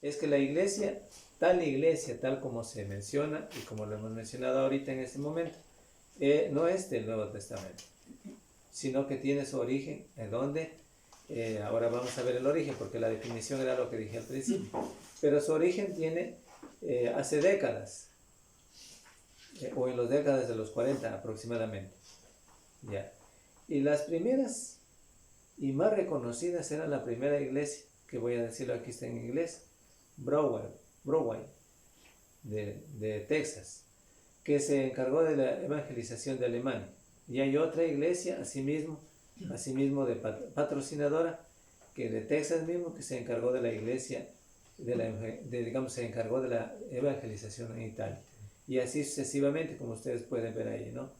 es que la iglesia, tal como se menciona y como lo hemos mencionado ahorita en este momento, no es del Nuevo Testamento, sino que tiene su origen en donde, ahora vamos a ver el origen, porque la definición era lo que dije al principio, pero su origen tiene hace décadas, o en las décadas de los 40 aproximadamente, ya. Y las primeras y más reconocidas eran la primera iglesia, que voy a decirlo aquí está en inglés, Broward, de Texas, que se encargó de la evangelización de Alemania. Y hay otra iglesia, asimismo de patrocinadora, que de Texas mismo, que se encargó de la iglesia, se encargó de la evangelización en Italia. Y así sucesivamente, como ustedes pueden ver ahí, ¿no?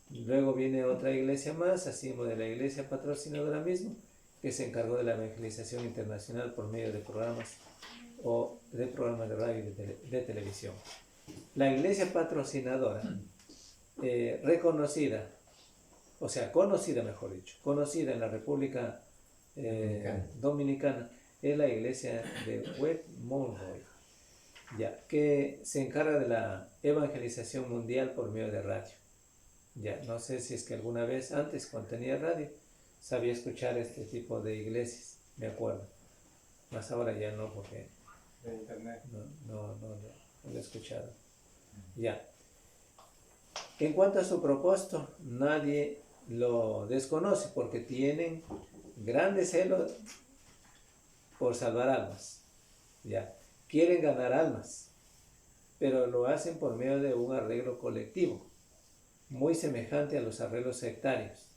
Luego viene otra iglesia más, así como de la iglesia patrocinadora mismo, que se encargó de la evangelización internacional por medio de programas o de programas de radio y de televisión. La iglesia patrocinadora, reconocida, o sea, conocida mejor dicho, conocida en la República Dominicana, es la iglesia de West Monroe, ya, que se encarga de la evangelización mundial por medio de radio. Ya, no sé si es que alguna vez antes, cuando tenía radio, sabía escuchar este tipo de iglesias, me acuerdo. Más ahora ya no, porque de internet. No lo he escuchado. Ya. En cuanto a su propósito, nadie lo desconoce, porque tienen grandes celos por salvar almas. Ya. Quieren ganar almas, pero lo hacen por medio de un arreglo colectivo, muy semejante a los arreglos sectarios,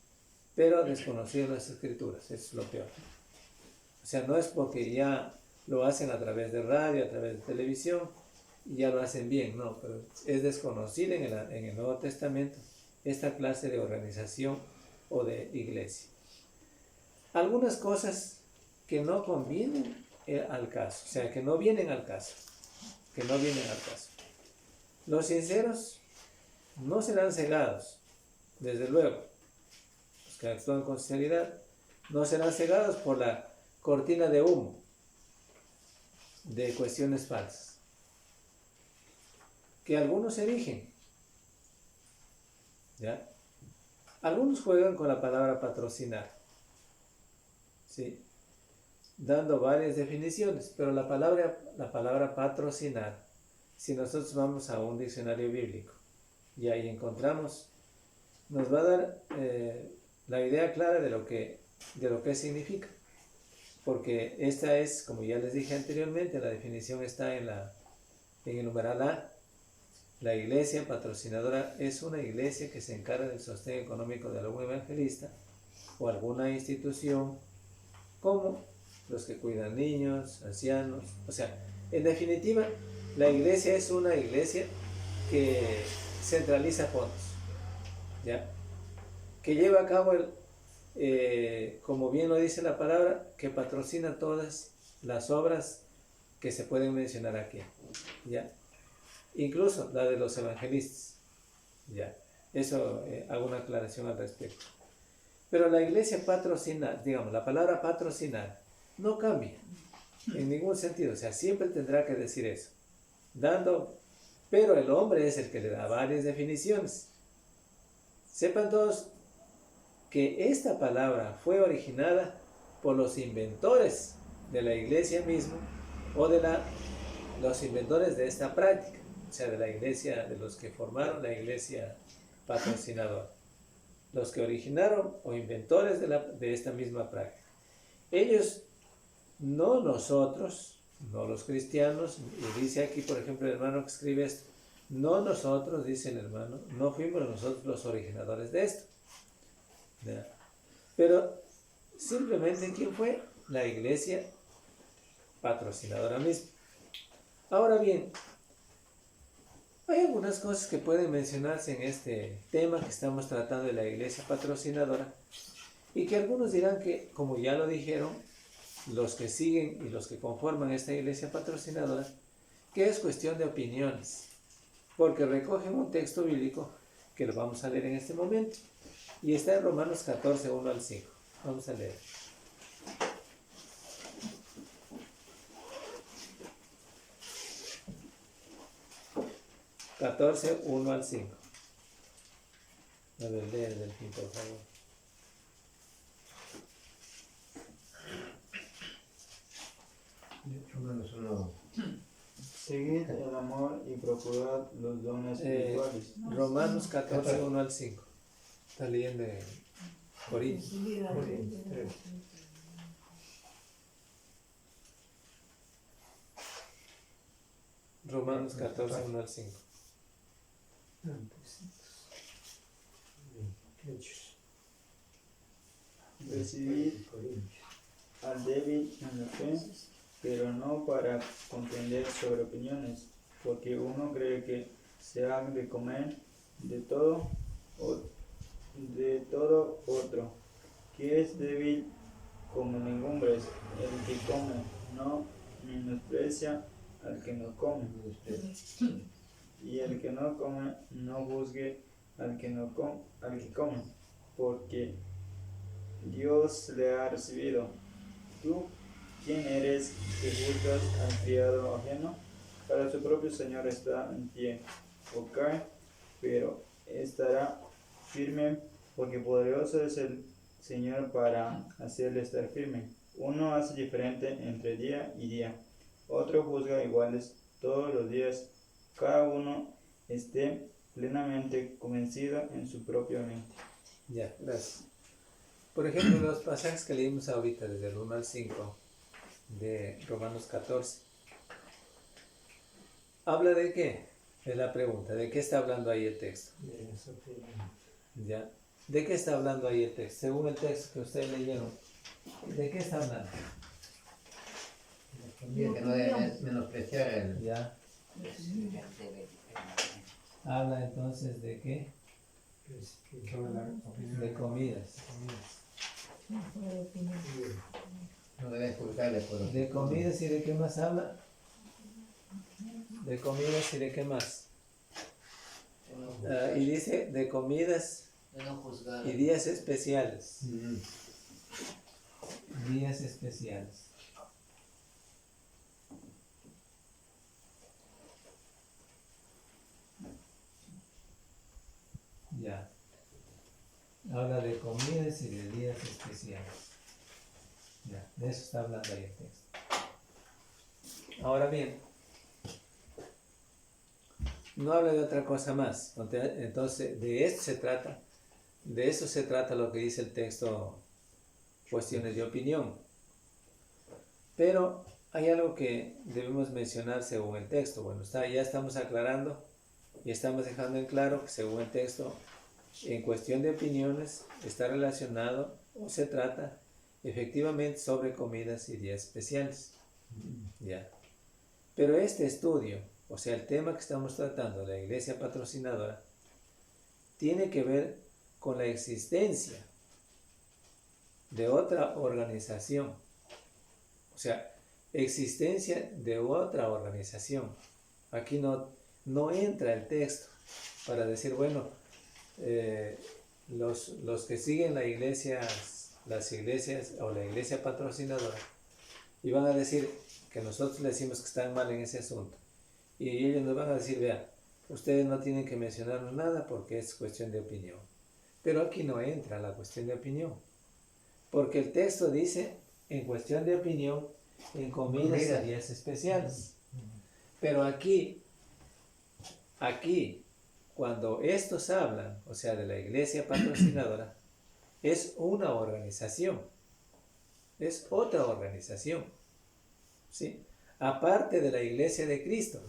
pero desconocidos las escrituras, eso es lo peor. O sea, no es porque ya lo hacen a través de radio, a través de televisión, y ya lo hacen bien, no, pero es desconocida en el Nuevo Testamento esta clase de organización o de iglesia. Algunas cosas que no convienen al caso, o sea, que no vienen al caso, Los sinceros no serán cegados, desde luego. Los que actúan con sinceridad no serán cegados por la cortina de humo de cuestiones falsas que algunos erigen, ¿ya? Algunos juegan con la palabra patrocinar, ¿sí? Dando varias definiciones, pero la palabra patrocinar, si nosotros vamos a un diccionario bíblico y ahí encontramos, nos va a dar la idea clara de lo que significa, porque esta es, como ya les dije anteriormente, la definición está en el numeral A. La iglesia patrocinadora es una iglesia que se encarga del sostén económico de algún evangelista o alguna institución, como los que cuidan niños, ancianos. O sea, en definitiva, la iglesia es una iglesia que centraliza fondos, ¿ya? Que lleva a cabo como bien lo dice la palabra, que patrocina todas las obras que se pueden mencionar aquí, ¿ya? Incluso la de los evangelistas, ¿ya? Eso, hago una aclaración al respecto. Pero la iglesia patrocinar, digamos, la palabra patrocinar no cambia en ningún sentido, o sea, siempre tendrá que decir eso, pero el hombre es el que le da varias definiciones. Sepan todos que esta palabra fue originada por los inventores de la iglesia mismo, o de los inventores de esta práctica, o sea, de la iglesia, de los que formaron la iglesia patrocinadora, los que originaron o inventores de esta misma práctica. Ellos, no nosotros, no los cristianos, y dice aquí, por ejemplo, el hermano que escribe esto, no nosotros, dice el hermano, no fuimos nosotros los originadores de esto. ¿Ya? Pero simplemente, ¿quién fue? La iglesia patrocinadora misma. Ahora bien, hay algunas cosas que pueden mencionarse en este tema que estamos tratando de la iglesia patrocinadora, y que algunos dirán que, como ya lo dijeron, los que siguen y los que conforman esta iglesia patrocinadora, que es cuestión de opiniones, porque recogen un texto bíblico que lo vamos a leer en este momento, y está en Romanos 14, 1 al 5. Vamos a leer. 14, 1 al 5. A ver, lee el Delfín, por favor. Romanos 1. Seguid el amor y procurad los dones espirituales. Romanos 14, 1 al 5. Está leyendo en Corintios. Romanos 14, 1 al 5. Recibid al débil en la fe, pero no para contender sobre opiniones, porque uno cree que se ha de comer de todo otro, que es débil como legumbres, el que come no menosprecia al que no come, y el que no come no juzgue al que come, porque Dios le ha recibido. ¿Tú quién eres que juzgas al criado ajeno? Para su propio Señor está en pie, o cae, pero estará firme, porque poderoso es el Señor para hacerle estar firme. Uno hace diferente entre día y día, otro juzga iguales todos los días. Cada uno esté plenamente convencido en su propia mente. Ya, gracias. Por ejemplo, los pasajes que leímos ahorita, desde el 1 al 5 de Romanos 14, ¿habla de qué? Es la pregunta. ¿De qué está hablando ahí el texto? ¿Ya? ¿De qué está hablando ahí el texto? Según el texto que ustedes leyeron, ¿de qué está hablando? Que no debe menospreciar el... ¿Ya? Habla entonces de qué? De comidas. No debe juzgarle por... ¿De comidas y de qué más habla? De comidas y de qué más. Y dice de comidas y días especiales. Días especiales. Ya. Habla de comidas y de días especiales. Ya, de eso está hablando ahí el texto. Ahora bien, no habla de otra cosa más. Entonces, de eso se trata lo que dice el texto, cuestiones de opinión. Pero hay algo que debemos mencionar según el texto. Bueno, ya estamos aclarando y estamos dejando en claro que según el texto, en cuestión de opiniones, está relacionado o se trata efectivamente sobre comidas y días especiales. Ya. Pero este estudio, o sea, el tema que estamos tratando, la iglesia patrocinadora, tiene que ver con la existencia de otra organización. O sea, existencia de otra organización. Aquí no entra el texto para decir, bueno, los que siguen las iglesias o la iglesia patrocinadora, y van a decir que nosotros le decimos que están mal en ese asunto. Y ellos nos van a decir, vean, ustedes no tienen que mencionarnos nada porque es cuestión de opinión. Pero aquí no entra la cuestión de opinión. Porque el texto dice, en cuestión de opinión, en comidas y días especiales. Pero aquí, cuando estos hablan, o sea, de la iglesia patrocinadora, es una organización. Es otra organización. ¿Sí? Aparte de la iglesia de Cristo.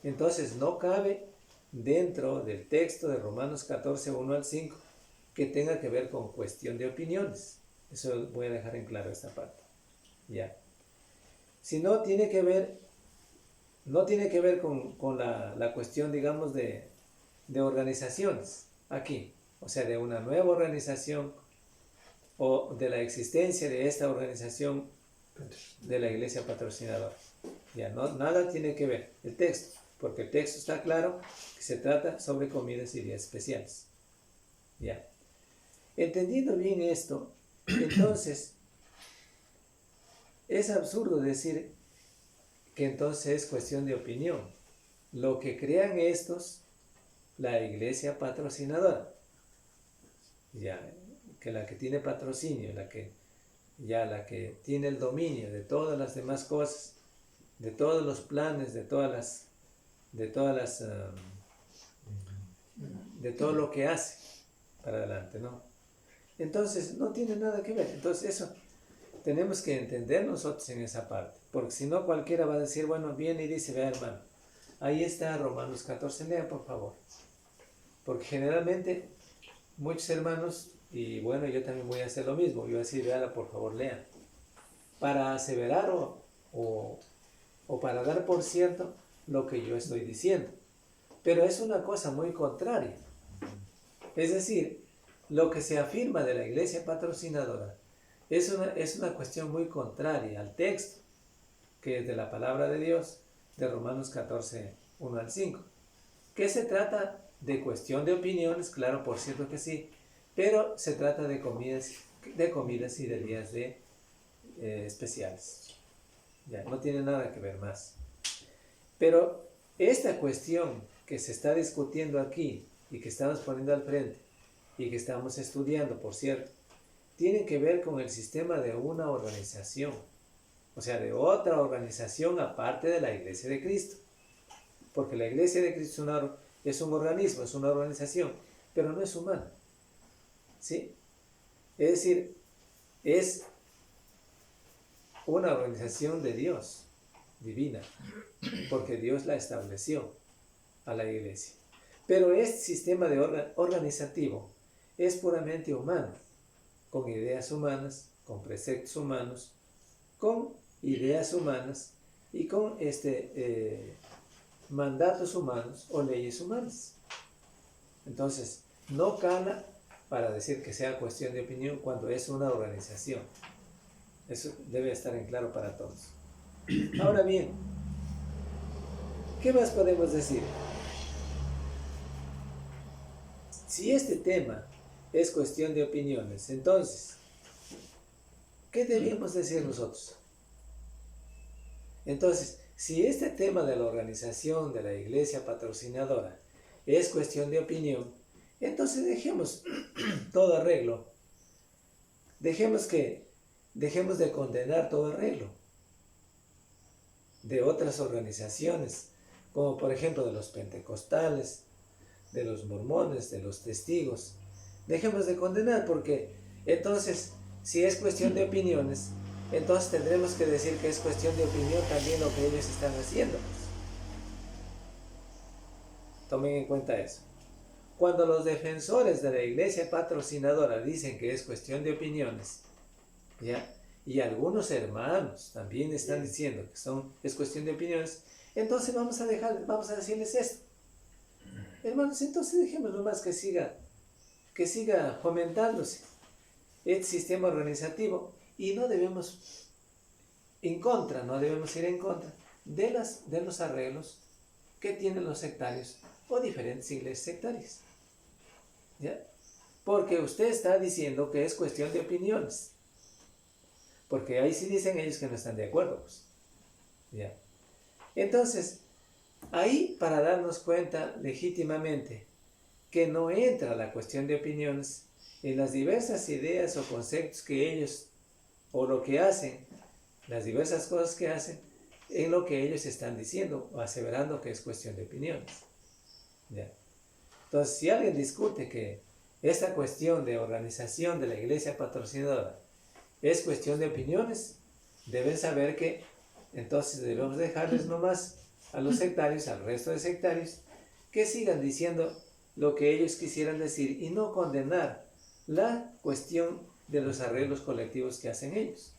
Entonces no cabe dentro del texto de Romanos 14, 1 al 5 que tenga que ver con cuestión de opiniones. Eso voy a dejar en claro esta parte. Ya. Si no tiene que ver con la cuestión, digamos, de organizaciones aquí. O sea, de una nueva organización o de la existencia de esta organización de la iglesia patrocinadora. Ya, nada tiene que ver el texto, porque el texto está claro que se trata sobre comidas y días especiales. Ya. Entendiendo bien esto, entonces es absurdo decir que entonces es cuestión de opinión. lo que crean estos, la iglesia patrocinadora, ya, que la que tiene patrocinio, la que tiene el dominio de todas las demás cosas, de todos los planes, de todo lo que hace para adelante, ¿no? Entonces no tiene nada que ver. Entonces eso tenemos que entender nosotros en esa parte, porque si no cualquiera va a decir, bueno, viene y dice, vea hermano, ahí está Romanos 14, lean por favor, porque generalmente muchos hermanos, y bueno, yo también voy a hacer lo mismo, yo voy a decir, véala por favor, lean, para aseverar o para dar por cierto lo que yo estoy diciendo, pero es una cosa muy contraria. Es decir, lo que se afirma de la iglesia patrocinadora es una cuestión muy contraria al texto, que es de la palabra de Dios, de Romanos 14, 1 al 5. Que se trata de cuestión de opiniones, claro, por cierto que sí, pero se trata de comidas y de días especiales. Ya, no tiene nada que ver más. Pero esta cuestión que se está discutiendo aquí y que estamos poniendo al frente y que estamos estudiando, por cierto, tiene que ver con el sistema de una organización, o sea, de otra organización aparte de la Iglesia de Cristo. Porque la Iglesia de Cristo es un organismo, es una organización, pero no es humana. ¿Sí? Es decir, es una organización de Dios, divina, porque Dios la estableció a la Iglesia. Pero este sistema organizativo es puramente humano, con ideas humanas, con preceptos humanos, con ideas humanas y con mandatos humanos o leyes humanas. Entonces, no cala para decir que sea cuestión de opinión cuando es una organización. Eso debe estar en claro para todos. Ahora bien, ¿qué más podemos decir? Si este tema es cuestión de opiniones, entonces, ¿qué debemos decir nosotros? Entonces, si este tema de la organización de la iglesia patrocinadora es cuestión de opinión, entonces dejemos todo arreglo. Dejemos de condenar todo arreglo de otras organizaciones, como por ejemplo de los pentecostales, de los mormones, de los testigos. Dejemos de condenar, porque entonces, si es cuestión de opiniones, entonces tendremos que decir que es cuestión de opinión también lo que ellos están haciendo. Tomen en cuenta eso. Cuando los defensores de la iglesia patrocinadora dicen que es cuestión de opiniones, ¿ya? Y algunos hermanos también están diciendo que es cuestión de opiniones, entonces vamos a decirles esto. Hermanos, entonces dejemos nomás que siga fomentándose este sistema organizativo y no debemos ir en contra de los arreglos que tienen los sectarios o diferentes iglesias sectarias. ¿Ya? Porque usted está diciendo que es cuestión de opiniones. Porque ahí sí dicen ellos que no están de acuerdo. Pues. ¿Ya? Entonces, ahí para darnos cuenta legítimamente que no entra la cuestión de opiniones en las diversas ideas o conceptos que ellos, o lo que hacen, las diversas cosas que hacen, en lo que ellos están diciendo o aseverando que es cuestión de opiniones. ¿Ya? Entonces, si alguien discute que esta cuestión de organización de la iglesia patrocinadora es cuestión de opiniones, deben saber que entonces debemos dejarles nomás a los sectarios, al resto de sectarios, que sigan diciendo lo que ellos quisieran decir y no condenar la cuestión de los arreglos colectivos que hacen ellos.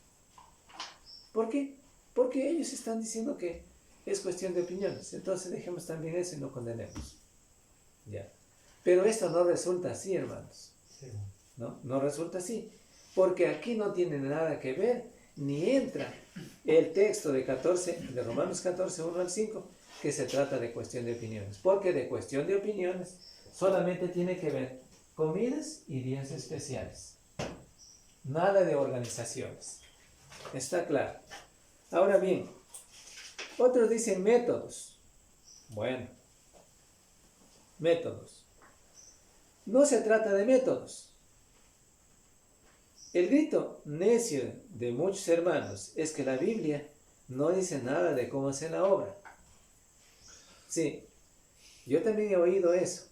¿Por qué? Porque ellos están diciendo que es cuestión de opiniones. Entonces dejemos también eso y no condenemos. ¿Ya? Pero esto no resulta así, hermanos. Sí. No resulta así. Porque aquí no tiene nada que ver, ni entra el texto de Romanos 14, 1 al 5, que se trata de cuestión de opiniones. Porque de cuestión de opiniones solamente tiene que ver comidas y días especiales. Nada de organizaciones. Está claro. Ahora bien, otros dicen métodos. Bueno, métodos. No se trata de métodos. El grito necio de muchos hermanos es que la Biblia no dice nada de cómo hacer la obra. Sí, yo también he oído eso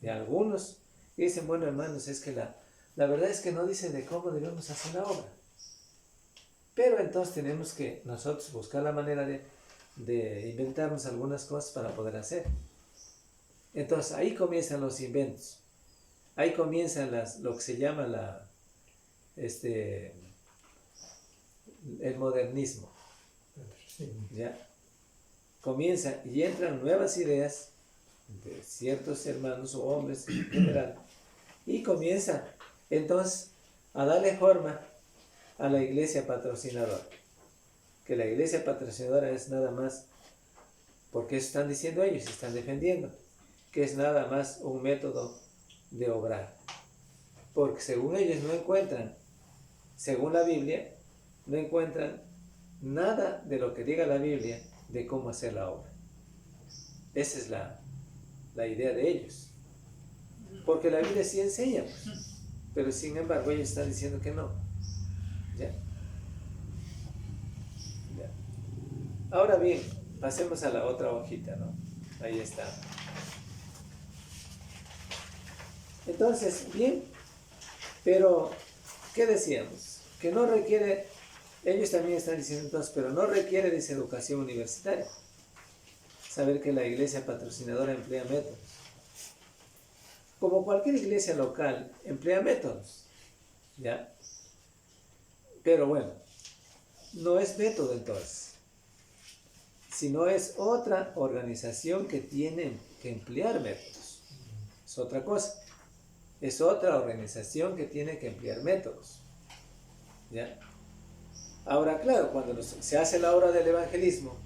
de algunos que dicen, bueno hermanos, es que la verdad es que no dice de cómo debemos hacer la obra. Pero entonces tenemos que nosotros buscar la manera de inventarnos algunas cosas para poder hacer. Entonces ahí comienzan los inventos. Ahí comienzan lo que se llama el modernismo. ¿Ya? Comienza y entran nuevas ideas de ciertos hermanos o hombres en general y comienza entonces a darle forma a la iglesia patrocinadora. Que la iglesia patrocinadora es nada más, porque eso están diciendo ellos, están defendiendo, que es nada más un método de obrar. Porque según ellos no encuentran, según la Biblia, no encuentran nada de lo que diga la Biblia de cómo hacer la obra. Esa es la idea de ellos. Porque la Biblia sí enseña, pues, pero sin embargo ellos están diciendo que no. ¿Ya? ¿Ya? Ahora bien, pasemos a la otra hojita, ¿no? Ahí está. Entonces, bien, pero, ¿qué decíamos? Que no requiere, ellos también están diciendo entonces, pero no requiere de esa educación universitaria. Saber que la iglesia patrocinadora emplea métodos. Como cualquier iglesia local, emplea métodos, ¿ya? Pero bueno, no es método entonces, sino es otra organización que tiene que emplear métodos. Es otra cosa. Es otra organización que tiene que emplear métodos, ¿ya? Ahora, claro, cuando se hace la obra del evangelismo,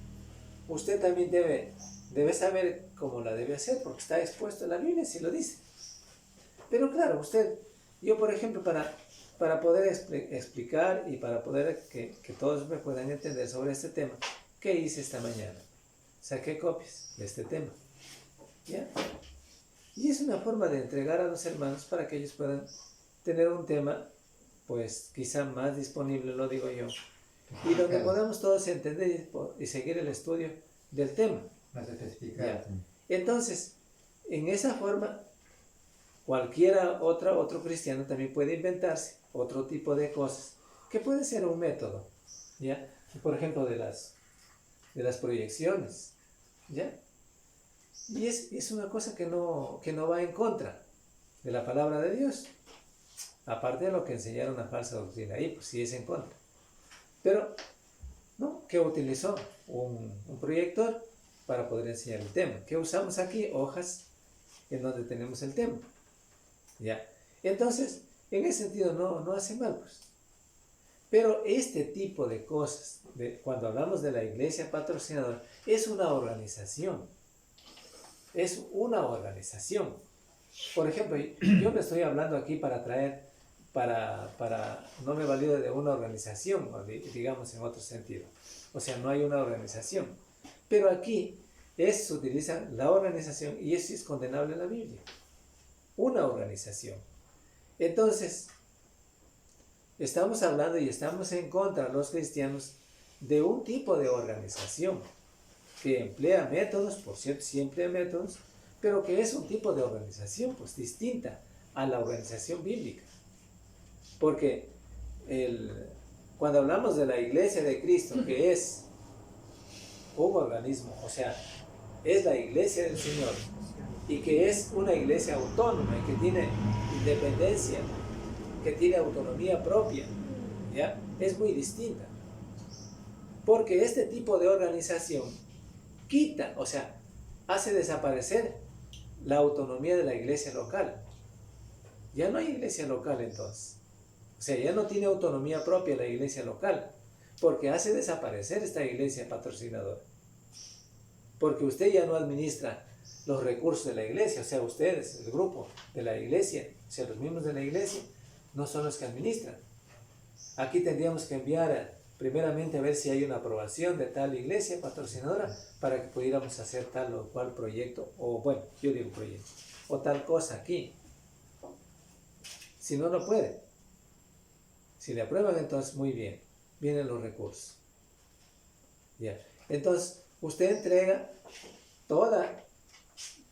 usted también debe saber cómo la debe hacer, porque está expuesto en la Biblia, si lo dice. Pero claro, yo por ejemplo, para poder explicar y para poder que todos me puedan entender sobre este tema, ¿qué hice esta mañana? Saqué copias de este tema, ¿ya? Y es una forma de entregar a los hermanos para que ellos puedan tener un tema, pues quizá más disponible, lo digo yo, y donde podamos todos entender y seguir el estudio del tema. Más especificado. Entonces, en esa forma, otro cristiano también puede inventarse otro tipo de cosas, que puede ser un método, ¿ya? Por ejemplo, de las proyecciones, ¿ya? Y es una cosa que no va en contra de la palabra de Dios. Aparte de lo que enseñaron una falsa doctrina, ahí pues sí es en contra. Pero, ¿no? ¿Qué utilizó? Un proyector para poder enseñar el tema. ¿Qué usamos aquí? Hojas en donde tenemos el tema. ¿Ya? Entonces, en ese sentido no hace mal, pues. Pero este tipo de cosas, cuando hablamos de la iglesia patrocinadora, es una organización. Es una organización. Por ejemplo, yo no estoy hablando aquí para no me valido de una organización, digamos en otro sentido. O sea, no hay una organización. Pero aquí se utiliza la organización y eso es condenable en la Biblia. Una organización. Entonces, estamos hablando y estamos en contra, los cristianos, de un tipo de organización que emplea métodos, por cierto, sí emplea métodos, pero que es un tipo de organización pues distinta a la organización bíblica. Porque cuando hablamos de la iglesia de Cristo, que es un organismo, o sea, es la iglesia del Señor, y que es una iglesia autónoma y que tiene independencia, que tiene autonomía propia, ¿ya? Es muy distinta. Porque este tipo de organización quita, o sea, hace desaparecer la autonomía de la iglesia local. Ya no hay iglesia local entonces. O sea, ya no tiene autonomía propia la iglesia local, porque hace desaparecer esta iglesia patrocinadora. Porque usted ya no administra los recursos de la iglesia, o sea, ustedes, el grupo de la iglesia, o sea, los miembros de la iglesia, no son los que administran. Aquí tendríamos que enviar primeramente a ver si hay una aprobación de tal iglesia patrocinadora para que pudiéramos hacer tal o cual proyecto, o bueno, yo digo proyecto, o tal cosa aquí. Si no, no puede. Si le aprueban, entonces muy bien, vienen los recursos. Ya. Entonces, usted entrega toda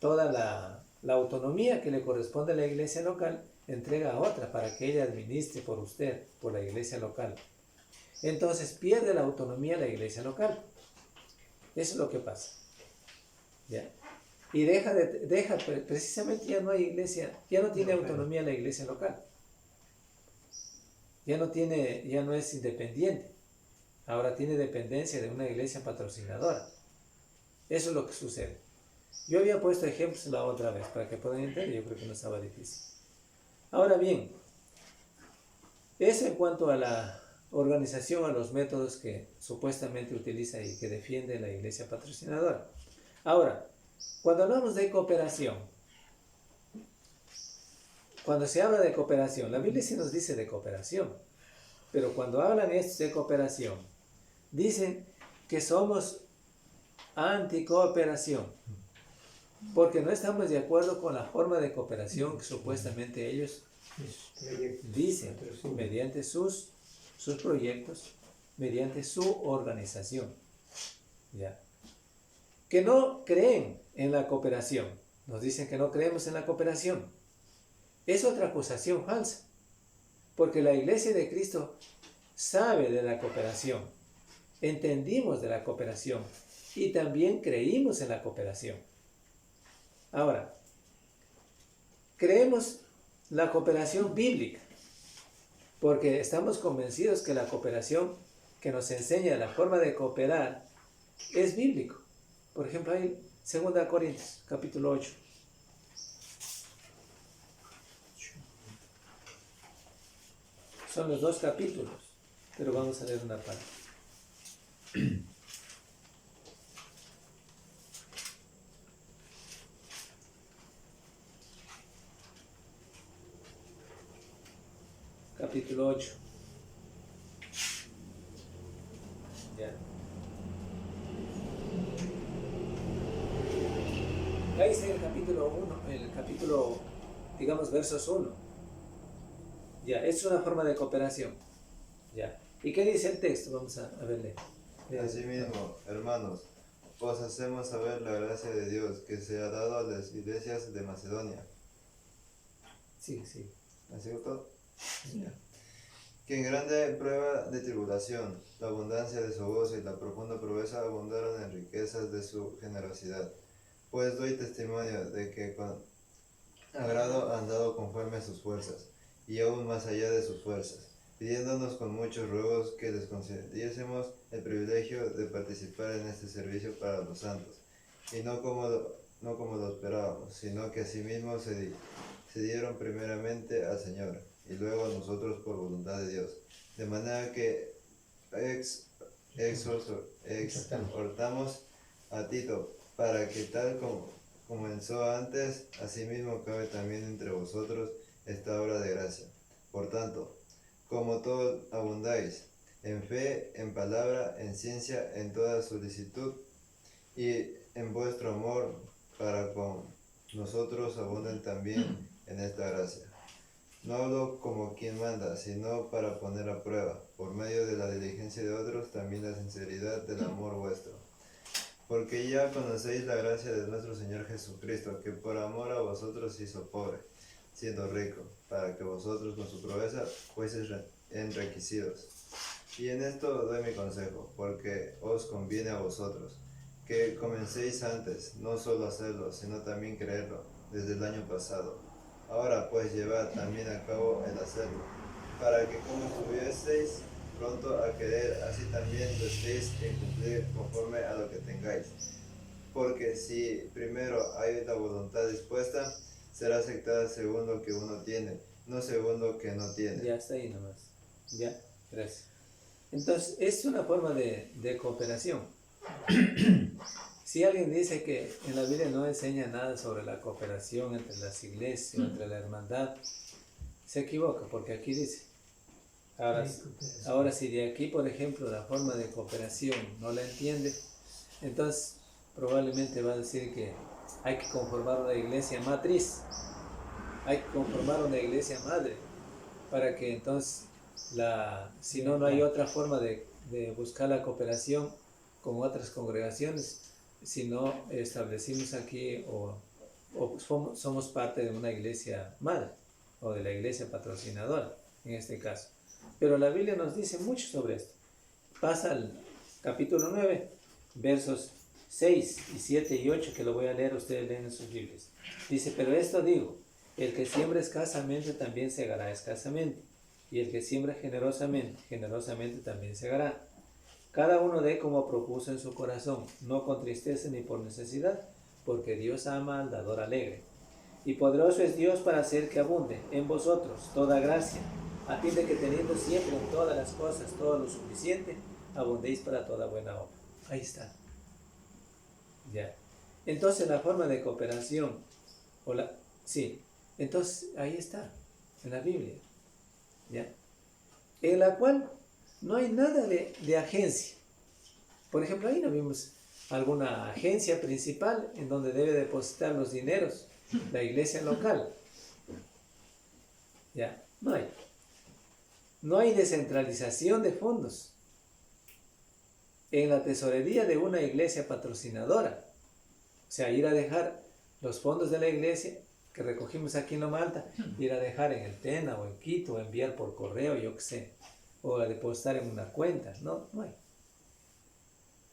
la autonomía que le corresponde a la iglesia local, entrega a otra para que ella administre por usted, por la iglesia local. Entonces pierde la autonomía la iglesia local. Eso es lo que pasa. ¿Ya? Y precisamente ya no hay iglesia, ya no tiene autonomía la iglesia local. Ya no es independiente. Ahora tiene dependencia de una iglesia patrocinadora. Eso es lo que sucede. Yo había puesto ejemplos la otra vez para que puedan entender, yo creo que no estaba difícil. Ahora bien, eso en cuanto a la organización, a los métodos que supuestamente utiliza y que defiende la iglesia patrocinadora. Ahora, cuando hablamos de cooperación, cuando se habla de cooperación, la Biblia sí nos dice de cooperación, pero cuando hablan estos de cooperación, dicen que somos anticooperación, porque no estamos de acuerdo con la forma de cooperación que supuestamente ellos dicen, mediante sus proyectos, mediante su organización. ¿Ya? Que no creen en la cooperación. Nos dicen que no creemos en la cooperación. Es otra acusación falsa, porque la Iglesia de Cristo sabe de la cooperación, entendimos de la cooperación y también creímos en la cooperación. Ahora, creemos la cooperación bíblica, porque estamos convencidos que la cooperación que nos enseña la forma de cooperar es bíblico. Por ejemplo, hay 2 Corintios, capítulo 8. Son los 2 capítulos, pero vamos a leer una parte. Capítulo 8. Ya. Ahí está el capítulo 1, digamos, versos 1. Ya, es una forma de cooperación. Ya. ¿Y qué dice el texto? Vamos a verle. Asimismo, hermanos, os hacemos saber la gracia de Dios que se ha dado a las iglesias de Macedonia. Sí. ¿Ha sido todo? Ya. Que en grande prueba de tribulación, la abundancia de su gozo y la profunda pobreza abundaron en riquezas de su generosidad. Pues doy testimonio de que con agrado han dado conforme a sus fuerzas, y aún más allá de sus fuerzas, pidiéndonos con muchos ruegos que les concediésemos el privilegio de participar en este servicio para los santos, y no como lo esperábamos, sino que asimismo se dieron primeramente al Señor, y luego a nosotros por voluntad de Dios. De manera que exhortamos a Tito, para que tal como comenzó antes, asimismo cabe también entre vosotros esta obra de gracia. Por tanto, como todos abundáis, en fe, en palabra, en ciencia, en toda solicitud, y en vuestro amor para con nosotros abunden también en esta gracia. No hablo como quien manda, sino para poner a prueba, por medio de la diligencia de otros, también la sinceridad del amor vuestro. Porque ya conocéis la gracia de nuestro Señor Jesucristo, que por amor a vosotros se hizo pobre, siendo rico, para que vosotros con su pobreza fueseis enriquecidos. Y en esto doy mi consejo, porque os conviene a vosotros, que comencéis antes, no solo hacerlo, sino también creerlo, desde el año pasado. Ahora pues llevad también a cabo el hacerlo, para que como estuvieseis pronto a querer, así también lo estéis en cumplir conforme a lo que tengáis. Porque si primero hay la voluntad dispuesta, será aceptada según lo que uno tiene, no según lo que no tiene. Ya está ahí nomás. Ya, gracias. Entonces, es una forma de cooperación. Si alguien dice que en la Biblia no enseña nada sobre la cooperación entre las iglesias, entre la hermandad, se equivoca, porque aquí dice, Ahora si de aquí, por ejemplo, la forma de cooperación no la entiende, entonces probablemente va a decir que hay que conformar una iglesia matriz, hay que conformar una iglesia madre, para que entonces, si no, no hay otra forma de buscar la cooperación con otras congregaciones, si no establecimos aquí o somos parte de una iglesia madre o de la iglesia patrocinadora en este caso. Pero la Biblia nos dice mucho sobre esto. Pasa al capítulo 9, versos 6 y 7 y 8, que lo voy a leer, ustedes leen en sus Biblias. Dice, pero esto digo, el que siembra escasamente también segará escasamente, y el que siembra generosamente, generosamente también segará. Cada uno dé como propuso en su corazón, no con tristeza ni por necesidad, porque Dios ama al dador alegre. Y poderoso es Dios para hacer que abunde en vosotros toda gracia, a fin de que teniendo siempre en todas las cosas todo lo suficiente, abundéis para toda buena obra. Ahí está. Ya. Entonces la forma de cooperación, sí, entonces ahí está, en la Biblia. ¿Ya? En la cual no hay nada de agencia. Por ejemplo, ahí no vimos alguna agencia principal en donde debe depositar los dineros la iglesia local. ¿Ya? No hay. No hay descentralización de fondos en la tesorería de una iglesia patrocinadora. O sea, ir a dejar los fondos de la iglesia que recogimos aquí en Loma Alta, ir a dejar en el Tena o en Quito, o enviar por correo, yo qué sé, o a depositar en una cuenta. No, no hay.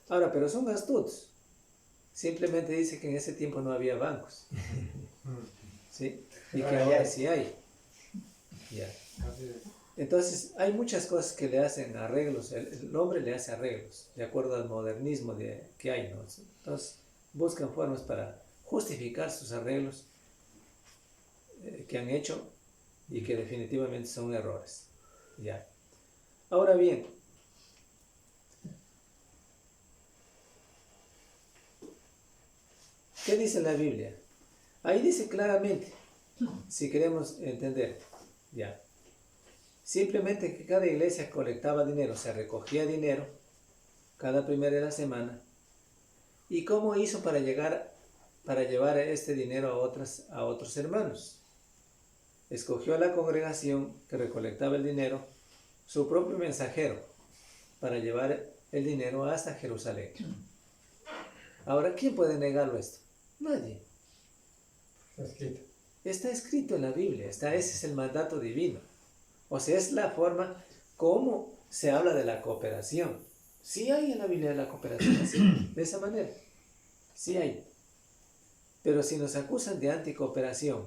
Ahora, pero son astutos. Simplemente dice que en ese tiempo no había bancos. ¿Sí? Y que ahora sí hay. Ya. Entonces, hay muchas cosas que le hacen arreglos. El hombre le hace arreglos, de acuerdo al modernismo que hay, ¿no? Entonces, buscan formas para justificar sus arreglos que han hecho y que definitivamente son errores. Ya. Ahora bien, ¿qué dice la Biblia? Ahí dice claramente, si queremos entender, ya. Simplemente que cada iglesia colectaba dinero, se recogía dinero cada primera de la semana. ¿Y cómo hizo para llevar este dinero a otros hermanos? Escogió a la congregación que recolectaba el dinero, su propio mensajero, para llevar el dinero hasta Jerusalén. Ahora, ¿quién puede negarlo esto? Nadie. Está escrito en la Biblia, ese es el mandato divino. O sea, es la forma como se habla de la cooperación. Sí hay en la Biblia de la cooperación, así, de esa manera. Sí hay. Pero si nos acusan de anticooperación,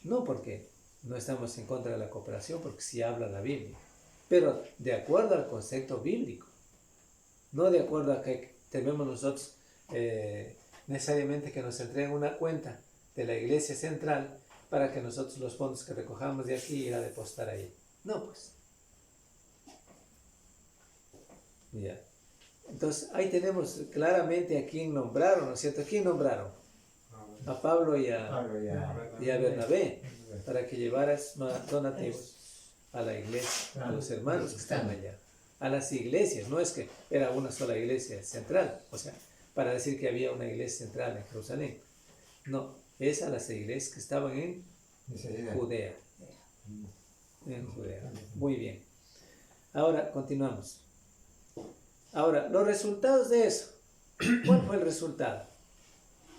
no porque no estamos en contra de la cooperación, porque sí habla la Biblia, pero de acuerdo al concepto bíblico, no de acuerdo a que tenemos nosotros necesariamente que nos entreguen una cuenta de la iglesia central para que nosotros los fondos que recojamos de aquí ir a depositar ahí. No, pues. Ya. Entonces, ahí tenemos claramente a quién nombraron, ¿no es cierto? ¿A quién nombraron? A Pablo y a Bernabé, para que llevaras donativos a la iglesia, a los hermanos que están allá, a las iglesias. No es que era una sola iglesia central, o sea, para decir que había una iglesia central en Jerusalén. No, es a las iglesias que estaban en Judea. En Judea. Muy bien. Ahora, continuamos. Ahora, los resultados de eso. ¿Cuál fue el resultado?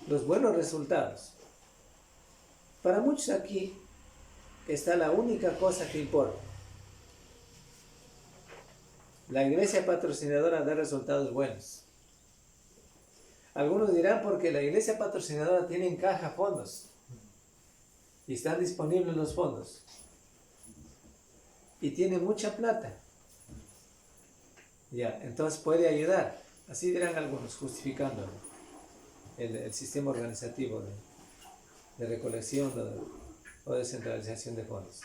Los buenos resultados. Para muchos aquí está la única cosa que importa. La iglesia patrocinadora da resultados buenos. Algunos dirán porque la iglesia patrocinadora tiene en caja fondos y están disponibles los fondos y tiene mucha plata. Ya, entonces puede ayudar. Así dirán algunos, justificando el sistema organizativo de recolección o descentralización de fondos.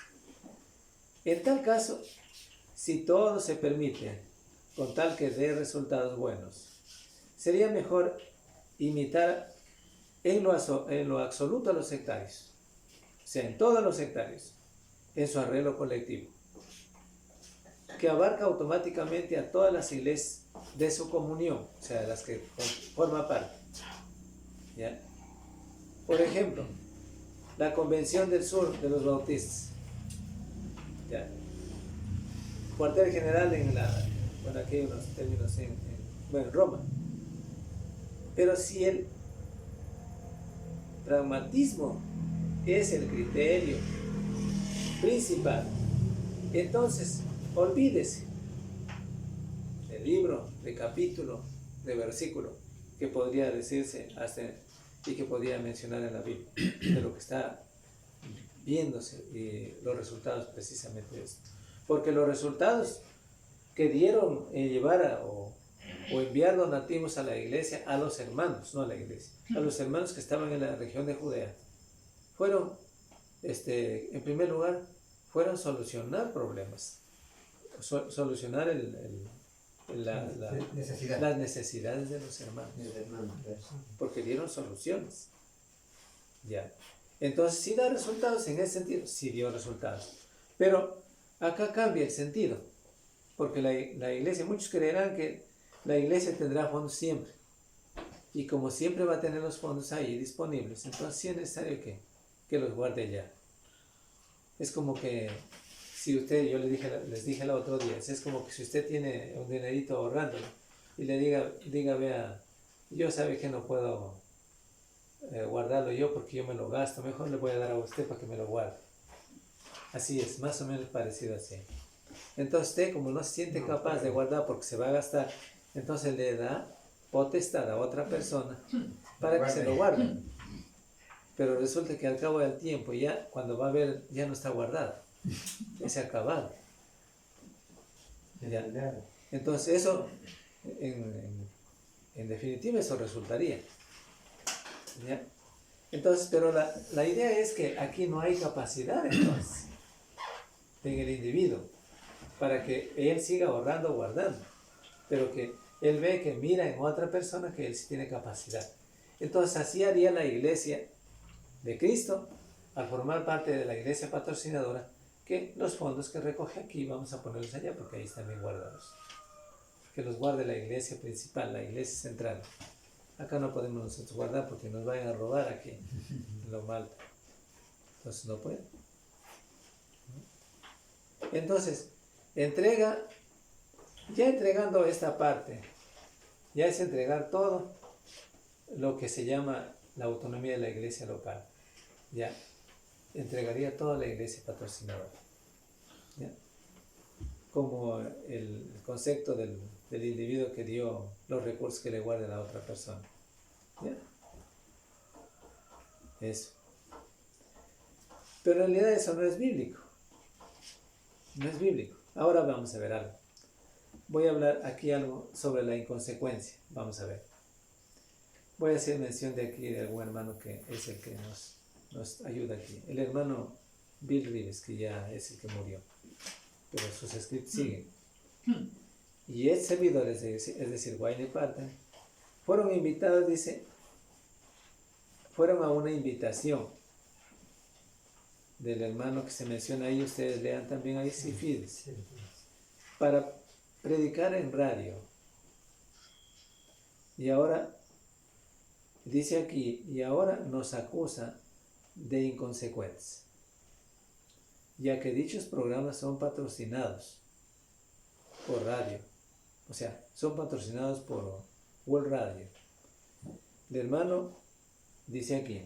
En tal caso, si todo se permite, con tal que dé resultados buenos, sería mejor imitar en lo absoluto a los sectarios, o sea, en todos los sectarios, en su arreglo colectivo. que abarca automáticamente a todas las iglesias de su comunión, o sea, las que forma parte. ¿Ya? Por ejemplo, la Convención del Sur de los Bautistas. ¿Ya? Cuartel general bueno, aquí hay unos términos en Roma. Pero si el pragmatismo es el criterio principal, entonces olvídese del libro, de capítulo, de versículo que podría decirse y que podría mencionar en la Biblia, de lo que está viéndose y los resultados precisamente de esto. Porque los resultados que dieron llevar o enviar donativos a la iglesia, a los hermanos, no a la iglesia, a los hermanos que estaban en la región de Judea, fueron, en primer lugar, fueron solucionar problemas, solucionar las necesidades de los hermanos, porque dieron soluciones. Ya. Entonces, sí da resultados en ese sentido, sí dio resultados, pero acá cambia el sentido, porque la iglesia, muchos creerán que la iglesia tendrá fondos siempre, y como siempre va a tener los fondos ahí disponibles, entonces sí es necesario que los guarde ya. Es como que si usted, yo les dije el otro día, es como que si usted tiene un dinerito ahorrándolo y le diga, vea, yo sabe que no puedo guardarlo yo porque yo me lo gasto, mejor le voy a dar a usted para que me lo guarde. Así es, más o menos parecido así. Entonces usted, como no se siente capaz de guardar porque se va a gastar, entonces le da potestad a otra persona para que se lo guarde. Pero resulta que al cabo del tiempo, ya cuando va a ver, ya no está guardado, ya se ha acabado. ¿Ya? Entonces eso, en definitiva, eso resultaría. ¿Ya? Entonces, pero la idea es que aquí no hay capacidad entonces en el individuo para que él siga ahorrando, guardando, pero que él ve que mira en otra persona que él sí tiene capacidad. Entonces así haría la iglesia de Cristo al formar parte de la iglesia patrocinadora, que los fondos que recoge aquí vamos a ponerlos allá porque ahí están bien guardados, que los guarde la iglesia principal, la iglesia central. Acá no podemos nosotros guardar porque nos vayan a robar aquí en lo malo, entonces no puede. Entonces ya entregando esta parte, ya es entregar todo lo que se llama la autonomía de la iglesia local. Ya entregaría toda la iglesia patrocinadora. ¿Ya? Como el concepto del individuo que dio los recursos que le guarde a la otra persona. ¿Ya? Eso. Pero en realidad eso no es bíblico. No es bíblico. Ahora vamos a ver algo. Voy a hablar aquí algo sobre la inconsecuencia. Vamos a ver. Voy a hacer mención de aquí de algún hermano que es el que nos ayuda aquí. El hermano Bill Rives, que ya es el que murió. Pero sus escritos siguen. Y el servidor, es decir, Wayne Parton, fueron invitados, dice, fueron a una invitación del hermano que se menciona ahí, ustedes lean también ahí, Sifides, para predicar en radio. Y ahora, dice aquí, y ahora nos acusa de inconsecuentes, ya que dichos programas son patrocinados por radio, o sea, son patrocinados por World Radio. El hermano dice aquí,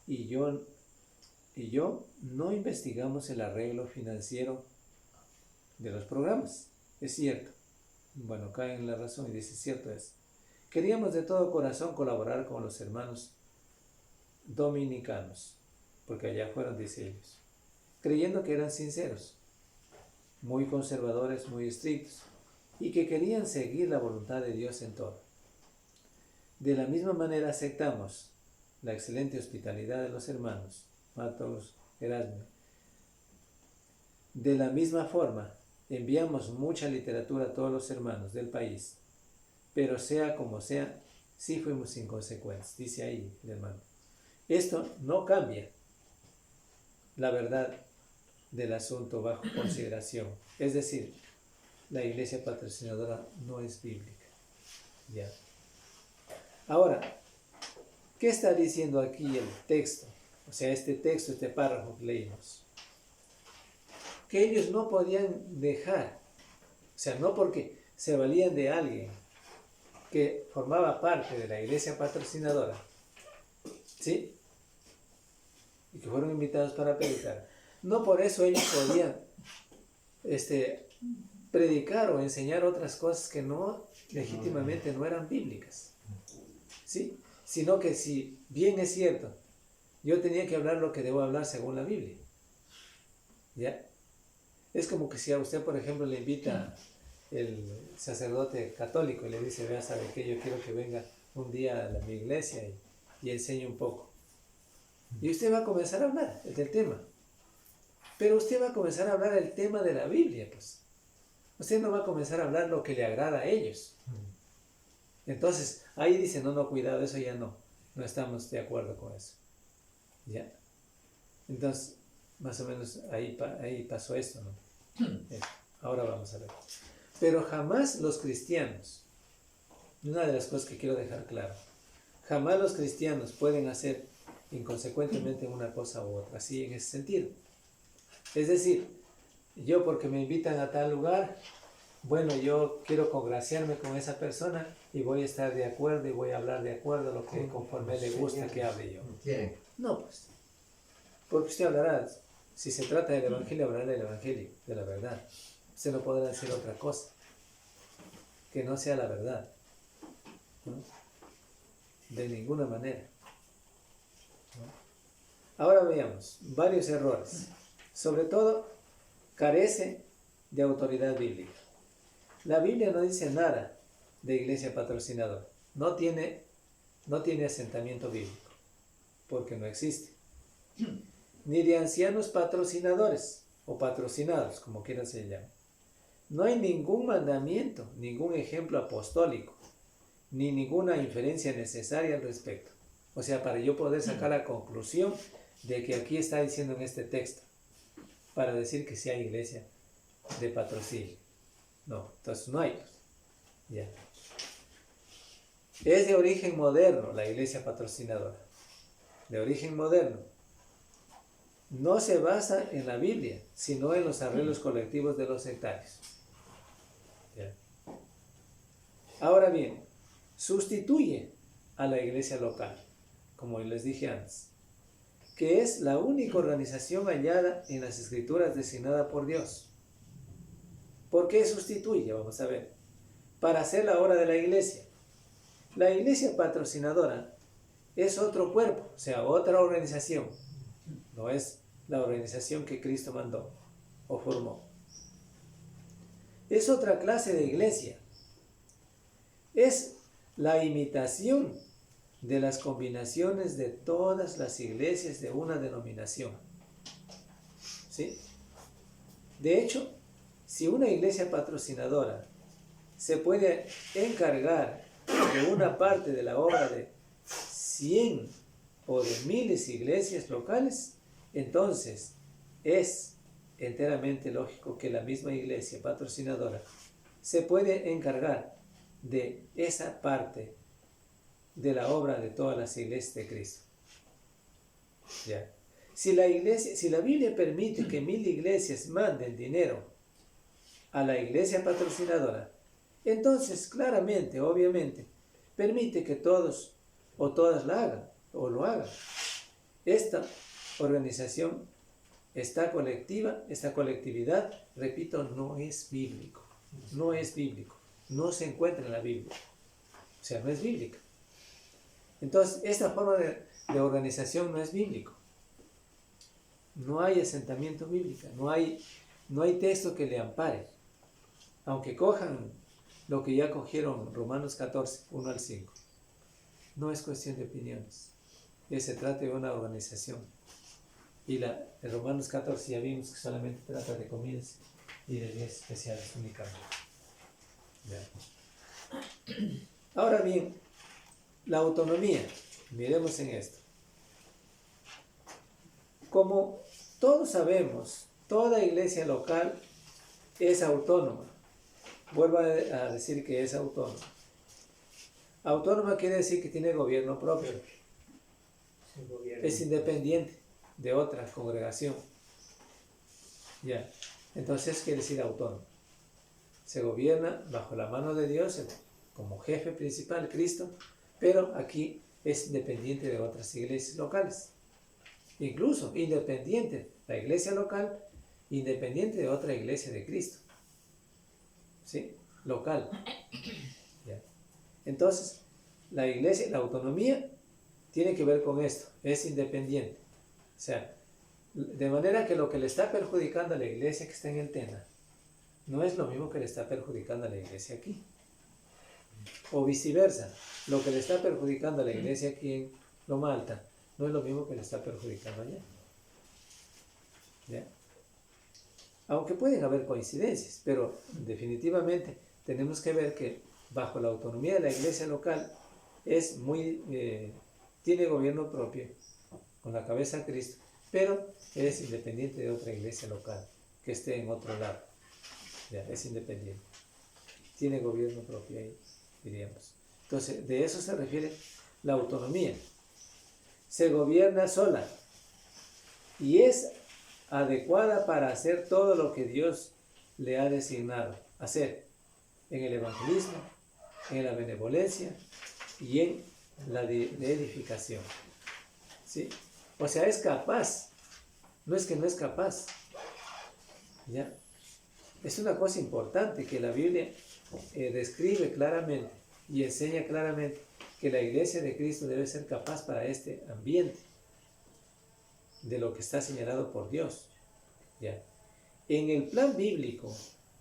y yo no investigamos el arreglo financiero de los programas. Es cierto. Bueno, cae en la razón y dice, cierto es. Queríamos de todo corazón colaborar con los hermanos dominicanos, porque allá fueron, dice ellos, creyendo que eran sinceros, muy conservadores, muy estrictos, y que querían seguir la voluntad de Dios en todo. De la misma manera aceptamos la excelente hospitalidad de los hermanos Matos, Erasmo. De la misma forma, enviamos mucha literatura a todos los hermanos del país, pero sea como sea, sí fuimos inconsecuentes, dice ahí el hermano. Esto no cambia la verdad del asunto bajo consideración. Es decir, la iglesia patrocinadora no es bíblica. Ya. Ahora, ¿qué está diciendo aquí el texto? O sea, este texto, este párrafo que leímos. Que ellos no podían dejar, o sea, no porque se valían de alguien que formaba parte de la iglesia patrocinadora, ¿sí? Y que fueron invitados para predicar. No por eso ellos podían predicar o enseñar otras cosas que no, legítimamente no eran bíblicas, ¿sí? Sino que si bien es cierto, yo tenía que hablar lo que debo hablar según la Biblia, ¿ya? Es como que si a usted, por ejemplo, le invita el sacerdote católico y le dice, vea, ¿sabe qué? Yo quiero que venga un día a mi iglesia y enseñe un poco. Y usted va a comenzar a hablar del tema. Pero usted va a comenzar a hablar el tema de la Biblia, pues. Usted no va a comenzar a hablar lo que le agrada a ellos. Entonces, ahí dice, no, cuidado, eso ya no. No estamos de acuerdo con eso. ¿Ya? Entonces, más o menos ahí pasó esto, ¿no? Ahora vamos a ver. Pero jamás los cristianos, una de las cosas que quiero dejar claro, jamás los cristianos pueden hacer inconsecuentemente una cosa u otra, así en ese sentido. Es decir, yo porque me invitan a tal lugar, bueno, yo quiero congraciarme con esa persona y voy a estar de acuerdo y voy a hablar de acuerdo a lo que conforme le gusta que hable yo. No, pues. Porque usted hablará, si se trata del Evangelio, hablará del Evangelio, de la verdad. Usted no podrá decir otra cosa que no sea la verdad, ¿no? De ninguna manera, ¿no? Ahora veamos varios errores. Sobre todo, carece de autoridad bíblica. La Biblia no dice nada de iglesia patrocinadora. No tiene asentamiento bíblico, porque no existe. Ni de ancianos patrocinadores o patrocinados, como quiera se llame. No hay ningún mandamiento, ningún ejemplo apostólico, ni ninguna inferencia necesaria al respecto. O sea, para yo poder sacar la conclusión de que aquí está diciendo en este texto, para decir que sí hay iglesia de patrocinio. No, entonces no hay. Ya. Es de origen moderno la iglesia patrocinadora. De origen moderno. No se basa en la Biblia, sino en los arreglos colectivos de los sectarios. ¿Ya? Ahora bien, sustituye a la iglesia local, como les dije antes, que es la única organización hallada en las Escrituras designada por Dios. ¿Por qué sustituye? Vamos a ver. Para hacer la obra de la iglesia. La iglesia patrocinadora es otro cuerpo, o sea, otra organización. No es la organización que Cristo mandó o formó. Es otra clase de iglesia. Es la imitación de las combinaciones de todas las iglesias de una denominación. ¿Sí? De hecho, si una iglesia patrocinadora se puede encargar de una parte de la obra de 100 o de miles de iglesias locales, entonces es enteramente lógico que la misma iglesia patrocinadora se puede encargar de esa parte de la obra de todas las iglesias de Cristo. ¿Ya? Si la Biblia permite que 1000 iglesias manden dinero a la iglesia patrocinadora, entonces claramente, obviamente, permite que todos o todas la hagan o lo hagan. Esta organización, esta colectividad, repito, no es bíblico. No es bíblico. No se encuentra en la Biblia. O sea, no es bíblica. Entonces, esta forma de organización no es bíblico. No hay asentamiento bíblico. No hay texto que le ampare. Aunque cojan lo que ya cogieron Romanos 14, 1 al 5. No es cuestión de opiniones. Se trata de una organización. Y de Romanos 14 ya vimos que solamente trata de comidas y de días especiales únicamente. ¿Ya? Ahora bien, la autonomía. Miremos en esto. Como todos sabemos, toda iglesia local es autónoma. vuelvo a decir que es autónoma. Autónoma quiere decir que tiene gobierno propio. Es independiente de otra congregación. Ya. Entonces quiere decir autónomo. Se gobierna bajo la mano de Dios como jefe principal, Cristo, pero aquí es independiente de otras iglesias locales. Incluso independiente, la iglesia local, independiente de otra iglesia de Cristo. ¿Sí? Local. ¿Ya? Entonces, la iglesia, la autonomía, tiene que ver con esto, es independiente. O sea, de manera que lo que le está perjudicando a la iglesia que está en el Tena, no es lo mismo que le está perjudicando a la iglesia aquí. O viceversa, lo que le está perjudicando a la iglesia aquí en Loma Alta, no es lo mismo que le está perjudicando allá. ¿Ya? Aunque pueden haber coincidencias, pero definitivamente tenemos que ver que bajo la autonomía de la iglesia local es tiene gobierno propio, con la cabeza de Cristo, pero es independiente de otra iglesia local que esté en otro lado. Ya, es independiente. Tiene gobierno propio ahí, diríamos. Entonces, de eso se refiere la autonomía. Se gobierna sola y es adecuada para hacer todo lo que Dios le ha designado hacer en el evangelismo, en la benevolencia y en la de edificación. ¿Sí? O sea, es capaz. No es que no es capaz. ¿Ya? Es una cosa importante que la Biblia describe claramente y enseña claramente que la iglesia de Cristo debe ser capaz para este ambiente de lo que está señalado por Dios. ¿Ya? En el plan bíblico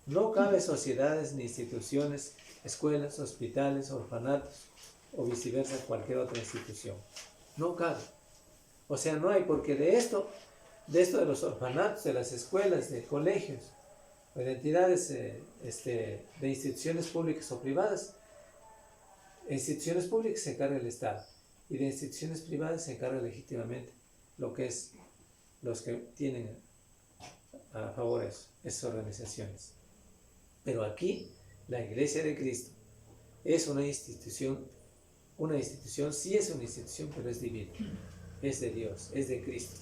no cabe sociedades ni instituciones, escuelas, hospitales, orfanatos o viceversa, cualquier otra institución. No cabe. O sea, no hay, porque de esto de los orfanatos, de las escuelas, de colegios, o de entidades de instituciones públicas o privadas, instituciones públicas se encarga el Estado y de instituciones privadas se encarga legítimamente lo que es los que tienen a favor esas organizaciones. Pero aquí la Iglesia de Cristo es una institución sí es una institución, pero es divina, es de Dios, es de Cristo.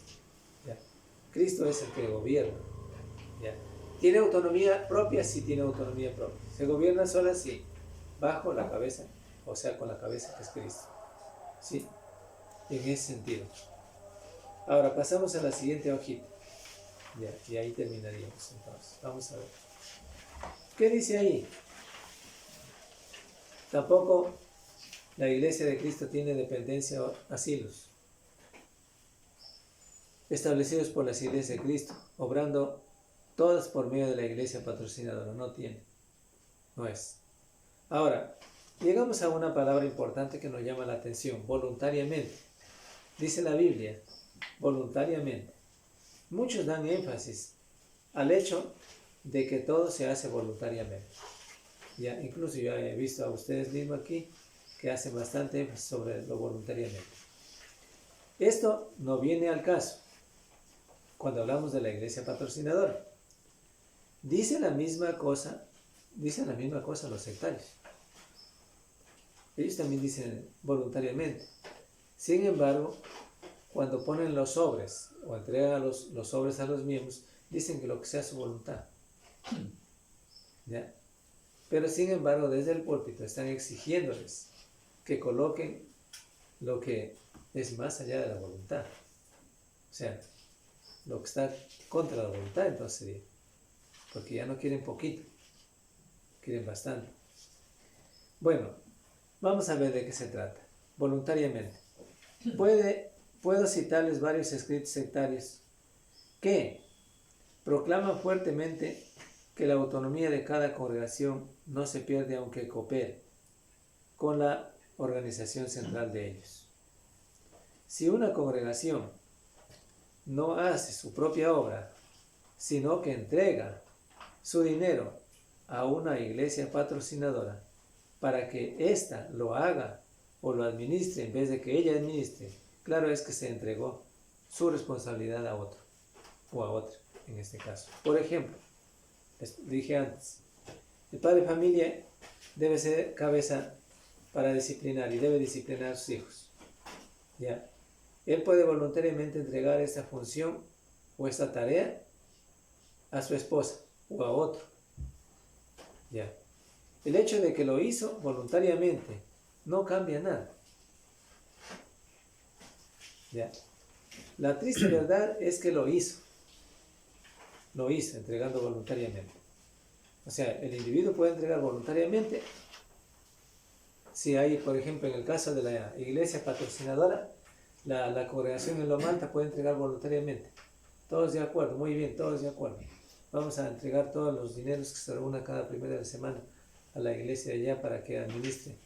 ¿Ya? Cristo es el que gobierna. ¿Ya? ¿Tiene autonomía propia? Sí, tiene autonomía propia. ¿Se gobierna sola? Sí, bajo la cabeza, o sea, con la cabeza que es Cristo. ¿Sí? En ese sentido. Ahora pasamos a la siguiente hojita. Ya, y ahí terminaríamos entonces. Vamos a ver. ¿Qué dice ahí? Tampoco la Iglesia de Cristo tiene dependencia o asilos establecidos por las iglesias de Cristo, obrando todas por medio de la iglesia patrocinadora. No tiene. No es. Ahora, llegamos a una palabra importante que nos llama la atención. Voluntariamente. Dice la Biblia, voluntariamente. Muchos dan énfasis al hecho de que todo se hace voluntariamente. Ya, incluso yo he visto a ustedes mismos aquí que hacen bastante énfasis sobre lo voluntariamente. Esto no viene al caso cuando hablamos de la iglesia patrocinadora. Dicen la misma cosa los sectarios. Ellos también dicen voluntariamente. Sin embargo, cuando ponen los sobres o entregan los sobres a los miembros, dicen que lo que sea su voluntad. ¿Ya? Pero sin embargo, desde el púlpito están exigiéndoles que coloquen lo que es más allá de la voluntad. O sea, lo que está contra la voluntad, entonces sería. Porque ya no quieren poquito, quieren bastante. Bueno, vamos a ver de qué se trata. Voluntariamente. Puedo citarles varios escritos sectarios que proclaman fuertemente que la autonomía de cada congregación no se pierde aunque coopere con la organización central de ellos. Si una congregación no hace su propia obra, sino que entrega su dinero a una iglesia patrocinadora para que ésta lo haga o lo administre en vez de que ella administre, claro es que se entregó su responsabilidad a otro o a otra en este caso. Por ejemplo, les dije antes, El padre de familia debe ser cabeza para disciplinar y debe disciplinar a sus hijos. ¿Ya? Él puede voluntariamente entregar esta función o esta tarea a su esposa o a otro. ¿Ya? El hecho de que lo hizo voluntariamente no cambia nada. ¿Ya? La triste verdad es que lo hizo entregando voluntariamente. O sea, el individuo puede entregar voluntariamente si hay, por ejemplo, en el caso de la iglesia patrocinadora, la congregación en Loma Alta puede entregar voluntariamente. Todos de acuerdo, muy bien, todos de acuerdo. Vamos a entregar todos los dineros que se reúnan cada primera de semana a la iglesia de allá para que administre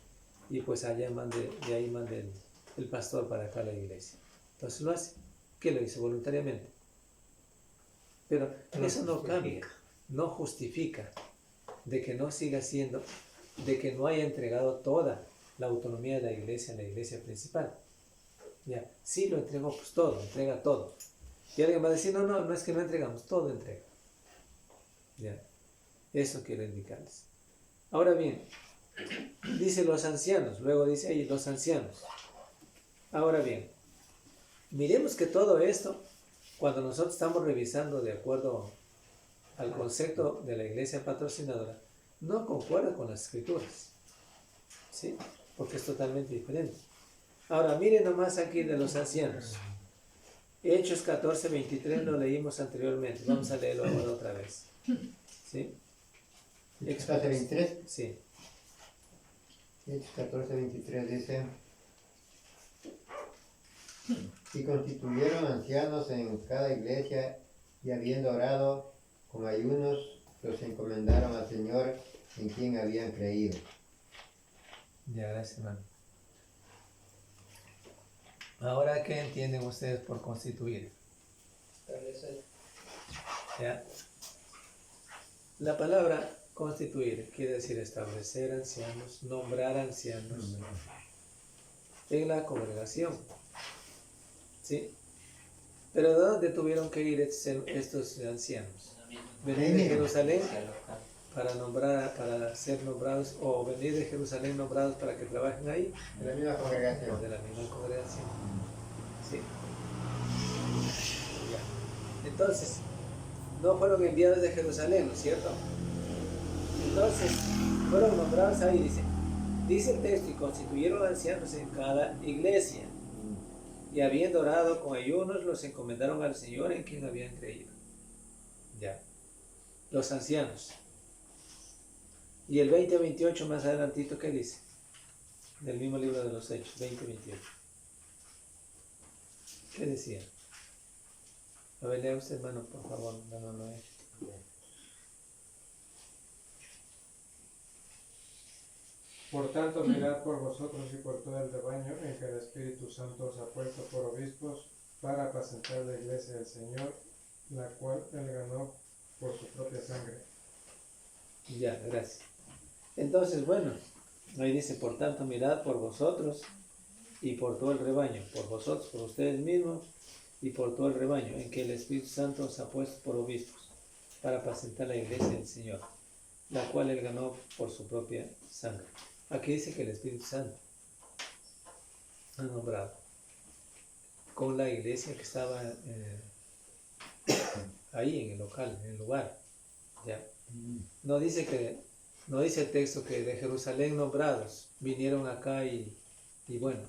y pues allá mande, de ahí mande el pastor para acá a la iglesia. Entonces lo hace. ¿Qué lo hizo? Voluntariamente. Pero eso no cambia, no justifica de que no siga siendo, de que no haya entregado toda la autonomía de la iglesia a la iglesia principal. Ya, sí lo entregó, pues todo, entrega todo. Y alguien va a decir, no es que no entregamos, todo entrega. Ya, eso quiero indicarles. Ahora bien, dice los ancianos, luego dice ahí los ancianos. Ahora bien, miremos que todo esto, cuando nosotros estamos revisando de acuerdo al concepto de la iglesia patrocinadora, no concuerda con las escrituras, ¿sí? Porque es totalmente diferente. Ahora, miren nomás aquí de los ancianos. Hechos 14, 23 lo leímos anteriormente. Vamos a leerlo ahora otra vez. ¿Sí? Hechos 14, 23. Sí. Hechos 14, 23 dice: y constituyeron ancianos en cada iglesia, y habiendo orado con ayunos, los encomendaron al Señor en quien habían creído. Ya, gracias, hermano. Ahora, ¿qué entienden ustedes por constituir? ¿Ya? La palabra constituir quiere decir establecer ancianos, nombrar ancianos en la congregación. ¿Sí? Pero ¿de dónde tuvieron que ir estos ancianos? ¿Venir de Jerusalén para ser nombrados, o venir de Jerusalén nombrados para que trabajen ahí? De la misma congregación. De la misma congregación. Sí. Ya. Entonces, no fueron enviados de Jerusalén, ¿no es cierto? Entonces, fueron nombrados ahí, dice el texto, y constituyeron ancianos en cada iglesia. Y habiendo orado con ayunos, los encomendaron al Señor en quien habían creído. Ya. Los ancianos. Y el 20-28 más adelantito, ¿qué dice? Del mismo libro de los Hechos, 20-28. ¿Qué decía? A ver, lea usted, hermano, por favor. No. Por tanto, mirad por vosotros y por todo el rebaño en que el Espíritu Santo os ha puesto por obispos para apacentar la iglesia del Señor, la cual Él ganó por su propia sangre. Ya, gracias. Entonces, bueno, ahí dice, por tanto, mirad por vosotros y por todo el rebaño, por vosotros, por ustedes mismos y por todo el rebaño, en que el Espíritu Santo os ha puesto por obispos para apacentar la iglesia del Señor, la cual Él ganó por su propia sangre. Aquí dice que el Espíritu Santo ha nombrado con la iglesia que estaba ahí en el local, en el lugar. ¿Ya? No dice el texto que de Jerusalén nombrados vinieron acá y bueno,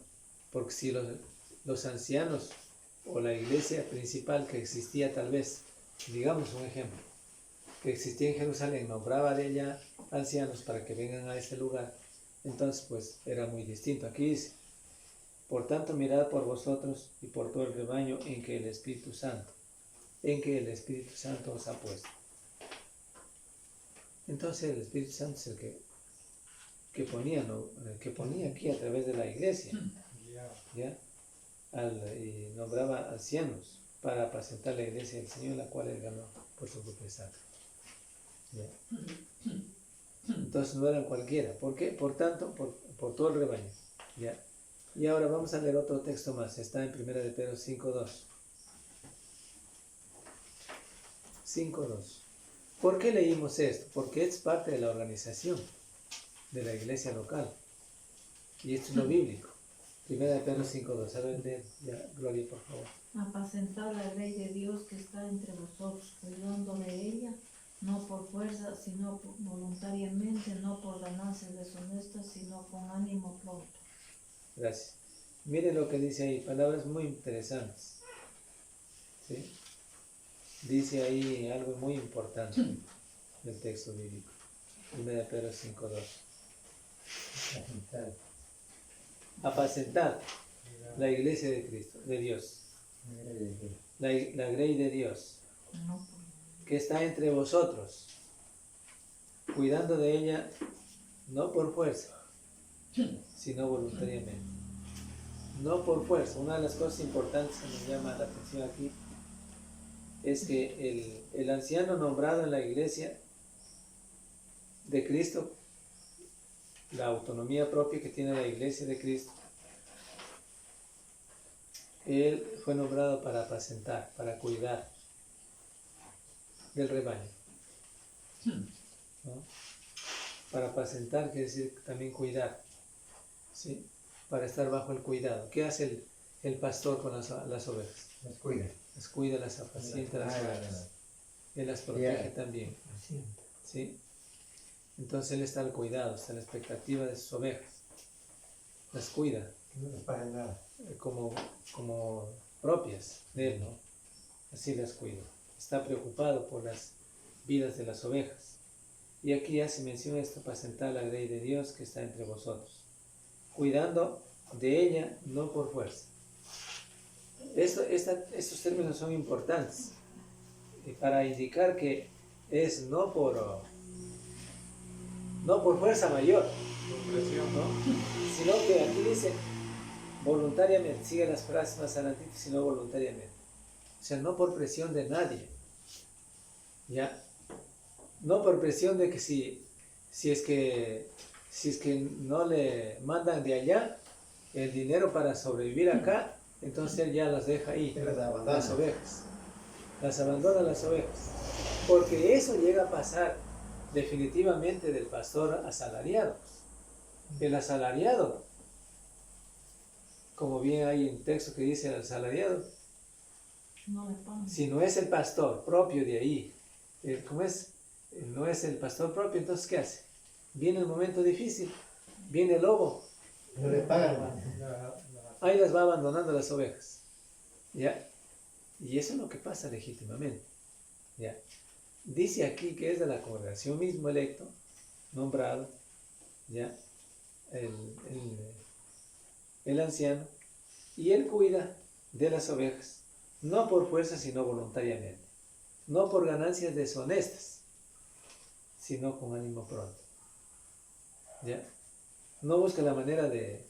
porque si los ancianos o la iglesia principal que existía, tal vez, digamos un ejemplo, que existía en Jerusalén, nombraba de ella ancianos para que vengan a ese lugar, entonces pues era muy distinto. Aquí dice, por tanto mirad por vosotros y por todo el rebaño en que el Espíritu Santo os ha puesto. Entonces el Espíritu Santo es el que ponía aquí a través de la iglesia, ¿ya? Y nombraba ancianos para apacentar la iglesia del Señor, la cual Él ganó por su propia sangre. ¿Ya? Entonces no eran cualquiera. ¿Por qué? Por tanto, por todo el rebaño. ¿Ya? Y ahora vamos a leer otro texto más. Está en 1 de Pedro 5:2. 5:2. ¿Por qué leímos esto? Porque es parte de la organización de la iglesia local. Y esto es lo bíblico. Primera de Pedro 5:2. A ver, ya, Gloria, por favor. Apacentad la grey de Dios que está entre vosotros, cuidando de ella, no por fuerza, sino voluntariamente, no por ganancias deshonestas, sino con ánimo pronto. Gracias. Miren lo que dice ahí, palabras muy interesantes. ¿Sí? Dice ahí algo muy importante del texto bíblico. 1 de Pedro 5:2. Apacentar la iglesia de Cristo, de Dios. La grey de Dios, No por... que está entre vosotros, cuidando de ella, no por fuerza, sino voluntariamente. No por fuerza. Una de las cosas importantes que nos llama la atención aquí es que el anciano nombrado en la iglesia de Cristo, la autonomía propia que tiene la iglesia de Cristo, él fue nombrado para apacentar, para cuidar del rebaño. ¿No? Para apacentar quiere decir también cuidar, ¿sí? Para estar bajo el cuidado. ¿Qué hace el pastor con las ovejas? Las cuida. Las cuida, las apacienta, las ovejas. Él las protege también, ¿sí? Entonces él está al cuidado, está a la expectativa de sus ovejas. Las cuida. No les paga nada. Como propias de él, ¿no? Así las cuida. Está preocupado por las vidas de las ovejas. Y aquí ya se menciona esto, apacentar la grey de Dios que está entre vosotros, cuidando de ella, no por fuerza. Estos términos son importantes para indicar que es no por fuerza mayor, ¿no? Sino que aquí dice voluntariamente, sigue las frases más adelante, sino voluntariamente. O sea, no por presión de nadie, ¿ya? No por presión de que si es que no le mandan de allá el dinero para sobrevivir acá, entonces él ya las deja ahí, las ovejas. Las abandona las ovejas. Porque eso llega a pasar definitivamente del pastor asalariado. El asalariado, como bien hay un texto que dice el asalariado, No le pagan. si no es el pastor propio de ahí, ¿cómo es? No es el pastor propio, entonces ¿qué hace? Viene el momento difícil, viene el lobo, No le pagan. ahí las va abandonando las ovejas, ¿ya? Y eso es lo que pasa legítimamente, ¿ya? Dice aquí que es de la congregación mismo electo, nombrado, ¿ya? El anciano, y él cuida de las ovejas, no por fuerza, sino voluntariamente, no por ganancias deshonestas, sino con ánimo pronto, ¿ya? No busca la manera de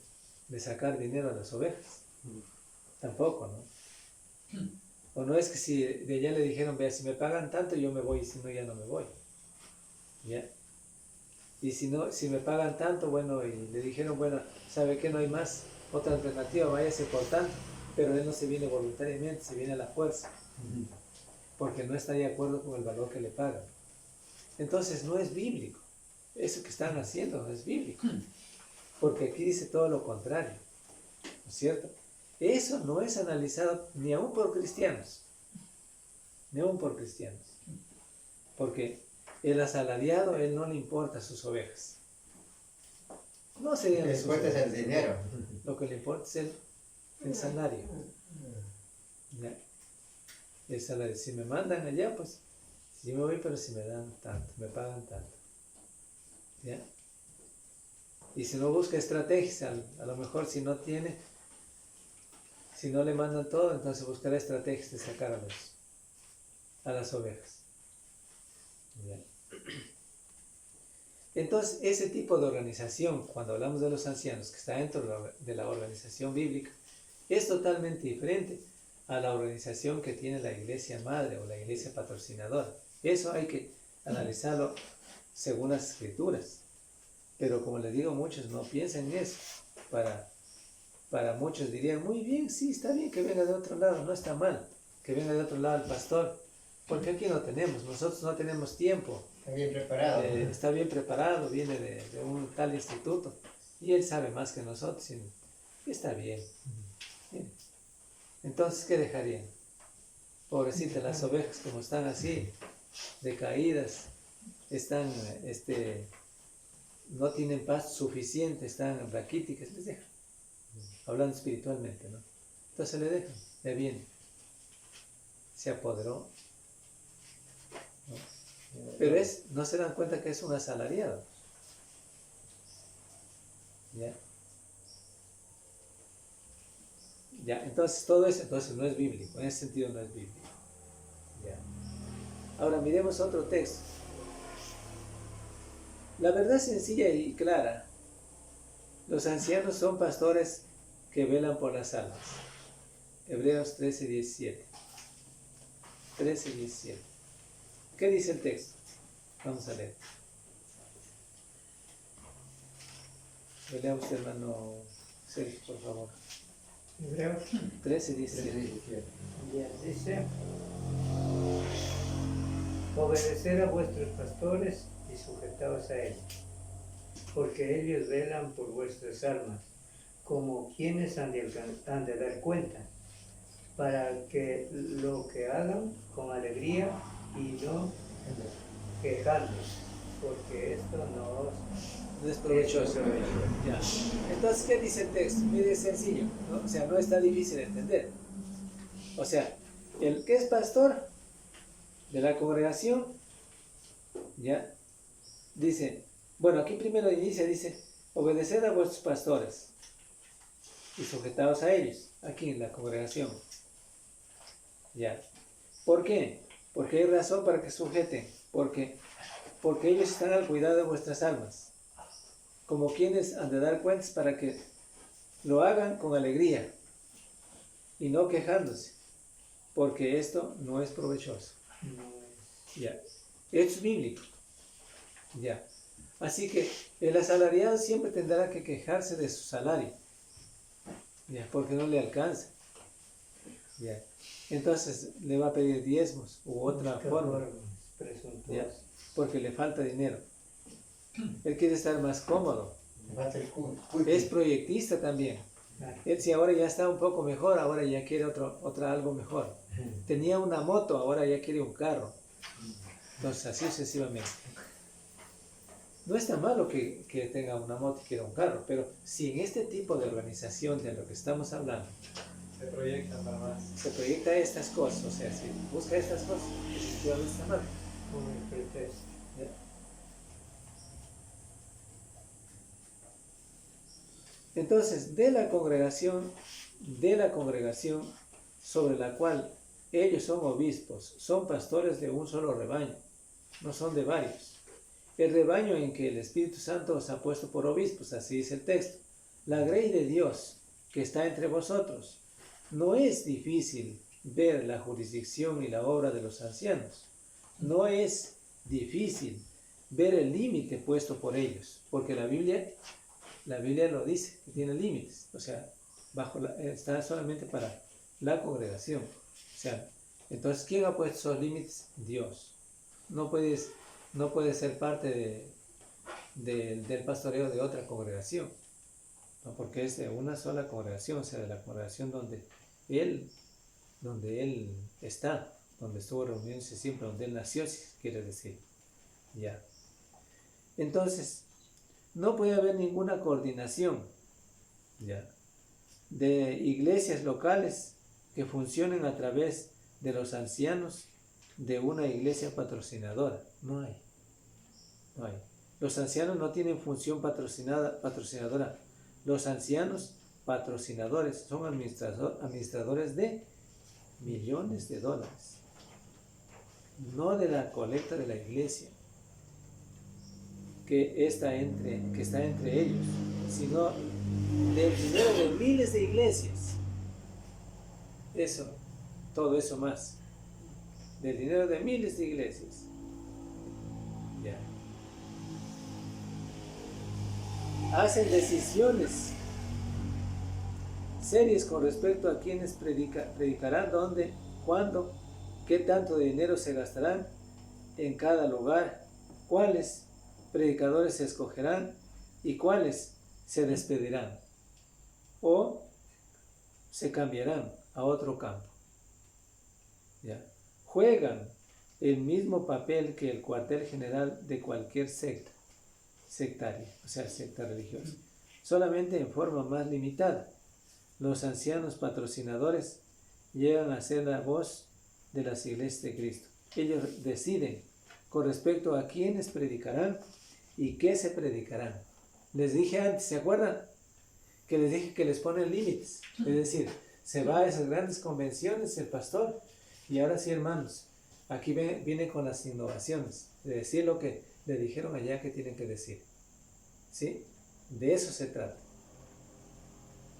sacar dinero a las ovejas, tampoco, ¿no? O no es que si de allá le dijeron, vea, si me pagan tanto yo me voy, y si no ya no me voy, ¿ya? Y si me pagan tanto, bueno, y le dijeron, bueno, ¿sabe qué? No hay más, otra alternativa, váyase por tanto, pero él no se viene voluntariamente, se viene a la fuerza, porque no está de acuerdo con el valor que le pagan. Entonces no es bíblico, eso que están haciendo no es bíblico, porque aquí dice todo lo contrario, ¿no es cierto? Eso no es analizado ni aún por cristianos, porque el asalariado, él no le importa sus ovejas. No serían Les sus cuesta ovejas. el dinero. Lo que le importa es el salario. ¿Ya? El salario. Si me mandan allá, pues, si me voy, pero si me dan tanto, me pagan tanto. ¿Ya? Y si no busca estrategias, a lo mejor si no le mandan todo, entonces buscará estrategias de sacar a las ovejas. ¿Ya? Entonces, ese tipo de organización, cuando hablamos de los ancianos, que está dentro de la organización bíblica, es totalmente diferente a la organización que tiene la iglesia madre o la iglesia patrocinadora. Eso hay que analizarlo según las escrituras. Pero como les digo, muchos no piensan en eso. Para muchos dirían, muy bien, sí, está bien que venga de otro lado, no está mal que venga de otro lado el pastor, Porque aquí no tenemos, nosotros no tenemos tiempo. Está bien preparado. Está bien preparado, viene de un tal instituto y él sabe más que nosotros y está bien. Bien. Entonces, ¿qué dejarían? Pobrecitas las ovejas, como están así, decaídas, están, no tienen paz suficiente, están raquíticas, les dejan. Hablando espiritualmente, ¿no? Entonces le dejan, le viene. Se apoderó. ¿No? Pero no se dan cuenta que es un asalariado. ¿Ya? Ya, entonces todo eso no es bíblico, en ese sentido no es bíblico. ¿Ya? Ahora miremos otro texto. La verdad sencilla y clara. Los ancianos son pastores que velan por las almas. Hebreos 13:17. 13:17. ¿Qué dice el texto? Vamos a leer. Leamos, hermano Sergio, por favor. Hebreos 13:17. ya dice: obedeced a vuestros pastores y sujetaos a ellos, porque ellos velan por vuestras almas, como quienes han de dar cuenta, para que lo que hagan con alegría y no quejándose, porque esto no Es provechoso. Ya. Entonces, ¿qué dice el texto? Mire, es sencillo, ¿no? O sea, no está difícil de entender. O sea, el que es pastor de la congregación, ya, dice, bueno, aquí primero dice, obedeced a vuestros pastores y sujetaos a ellos, aquí en la congregación. Ya. ¿Por qué? Porque hay razón para que sujeten, porque ellos están al cuidado de vuestras almas, como quienes han de dar cuentas para que lo hagan con alegría y no quejándose, porque esto no es provechoso. Ya. Esto es bíblico. Ya. Así que el asalariado siempre tendrá que quejarse de su salario, ya, porque no le alcanza. Ya. Entonces le va a pedir diezmos u otra forma, ya, porque le falta dinero. Él quiere estar más cómodo. Es proyectista también. Él, si ahora ya está un poco mejor, ahora ya quiere otra algo mejor. Tenía una moto, ahora ya quiere un carro. Entonces así sucesivamente. No está malo que tenga una moto y quiera un carro, pero si en este tipo de organización de lo que estamos hablando Se proyecta para más. se proyecta estas cosas, o sea, si busca estas cosas, definitivamente está mal. como el pretexto. ¿Ya? Entonces, de la congregación sobre la cual ellos son obispos, son pastores de un solo rebaño, no son de varios. El rebaño en que el Espíritu Santo os ha puesto por obispos, así dice el texto. La grey de Dios que está entre vosotros. No es difícil ver la jurisdicción y la obra de los ancianos. No es difícil ver el límite puesto por ellos, porque la Biblia lo dice, que tiene límites, o sea, está solamente para la congregación. O sea, entonces, ¿quién ha puesto esos límites? Dios. No puedes ser parte del pastoreo de otra congregación, ¿no? Porque es de una sola congregación, o sea, de la congregación donde él está, donde estuvo reuniéndose siempre, donde él nació, si quiere decir. Ya. Entonces, no puede haber ninguna coordinación, ya, de iglesias locales que funcionen a través de los ancianos de una iglesia patrocinadora. No hay. Los ancianos no tienen función patrocinadora. Los ancianos patrocinadores son administradores de millones de dólares, no de la colecta de la iglesia que está entre ellos, sino del dinero de miles de iglesias. Todo eso más, del dinero de miles de iglesias. Ya. Hacen decisiones serias con respecto a quienes predicarán, dónde, cuándo qué tanto de dinero se gastarán en cada lugar, cuáles predicadores se escogerán y cuáles se despedirán o se cambiarán a otro campo. ¿Ya? Juegan el mismo papel que el cuartel general de cualquier secta sectaria, o sea, secta religiosa, solamente en forma más limitada. Los ancianos patrocinadores llegan a ser la voz de las iglesias de Cristo. Ellos deciden con respecto a quiénes predicarán y qué se predicarán. Les dije antes, ¿se acuerdan? Que les dije que les ponen límites. Es decir, se va a esas grandes convenciones el pastor. Y ahora sí, hermanos, aquí viene con las innovaciones, de decir lo que le dijeron allá que tienen que decir. ¿Sí? De eso se trata.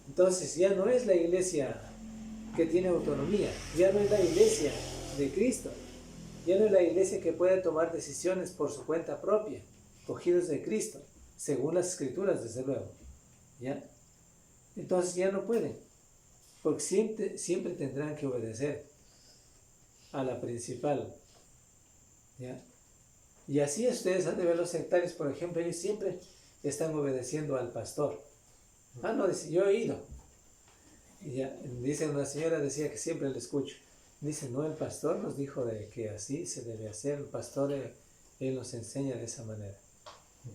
Entonces ya no es la iglesia que tiene autonomía, ya no es la iglesia de Cristo, ya no es la iglesia que puede tomar decisiones por su cuenta propia, cogidos de Cristo, según las escrituras, desde luego. ¿Ya? Entonces ya no pueden, porque siempre tendrán que obedecer a la principal. ¿Ya? Y así ustedes han de ver los sectarios, por ejemplo, ellos siempre están obedeciendo al pastor. Ah, no, dice, yo he ido. Y ya, dice una señora, decía que siempre le escucho. Dice, no, el pastor nos dijo de que así se debe hacer. El pastor, él nos enseña de esa manera.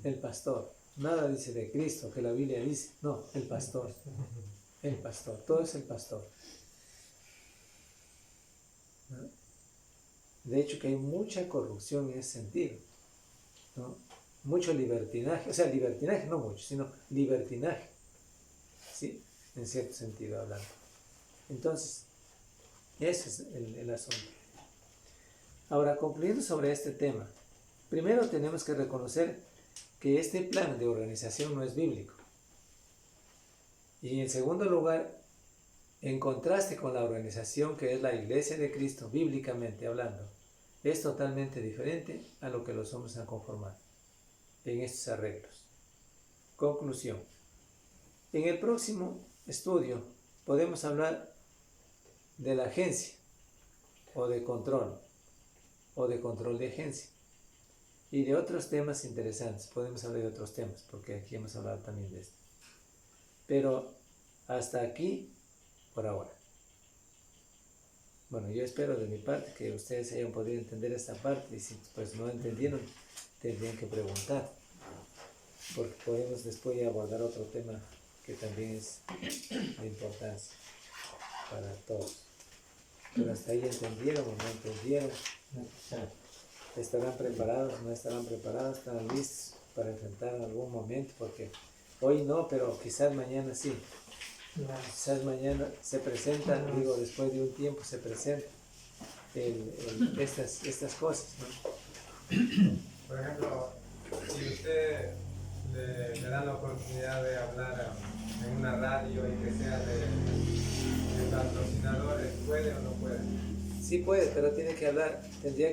El pastor. Nada dice de Cristo, que la Biblia dice. No, el pastor. El pastor. Todo es el pastor. ¿No? De hecho, que hay mucha corrupción en ese sentido, ¿no? Mucho libertinaje, o sea, libertinaje no mucho, sino libertinaje, ¿sí? En cierto sentido hablando. Entonces, ese es el asunto. Ahora, concluyendo sobre este tema, primero tenemos que reconocer que este plan de organización no es bíblico. Y en segundo lugar, en contraste con la organización que es la Iglesia de Cristo, bíblicamente hablando, es totalmente diferente a lo que los hombres han conformado en estos arreglos. Conclusión. En el próximo estudio podemos hablar de la agencia o de control de agencia y de otros temas interesantes. Podemos hablar de otros temas porque aquí hemos hablado también de esto. Pero hasta aquí por ahora. Bueno, yo espero de mi parte que ustedes hayan podido entender esta parte y si pues no entendieron, tendrían que preguntar, porque podemos después ya abordar otro tema que también es de importancia para todos. Pero hasta ahí entendieron o no entendieron, estarán preparados, no estarán preparados, estarán listos para enfrentar en algún momento, porque hoy no, pero quizás mañana sí. Quizás mañana se presenta, digo, después de un tiempo se presenta estas cosas, ¿no? Por ejemplo, si usted le dan la oportunidad de hablar en una radio y que sea de patrocinadores, ¿puede o no puede? Sí puede, pero tendría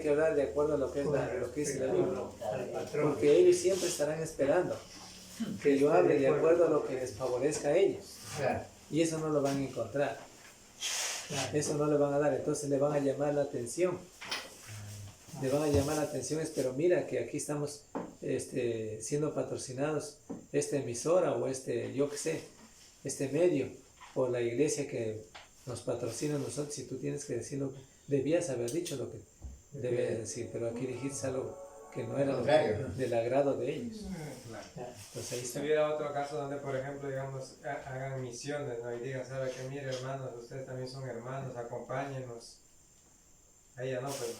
que hablar de acuerdo a lo que dice la Biblia. Porque ellos siempre estarán esperando que yo hable de acuerdo a lo que les favorezca a ellos. Y eso no lo van a encontrar. Eso no le van a dar, entonces le van a llamar la atención. Le van a llamar la atención, pero mira que aquí estamos siendo patrocinados esta emisora o yo qué sé, este medio o la iglesia que nos patrocina a nosotros, y tú tienes que decir lo que debías haber dicho, lo que debías decir, pero aquí dijiste algo que no era del agrado de ellos. Claro. Entonces ahí Si está. hubiera otro caso donde, por ejemplo, digamos, hagan misiones, ¿no? Y digan, ¿sabe qué? Mire, hermanos, ustedes también son hermanos, acompáñenos. Ahí ya no, pues.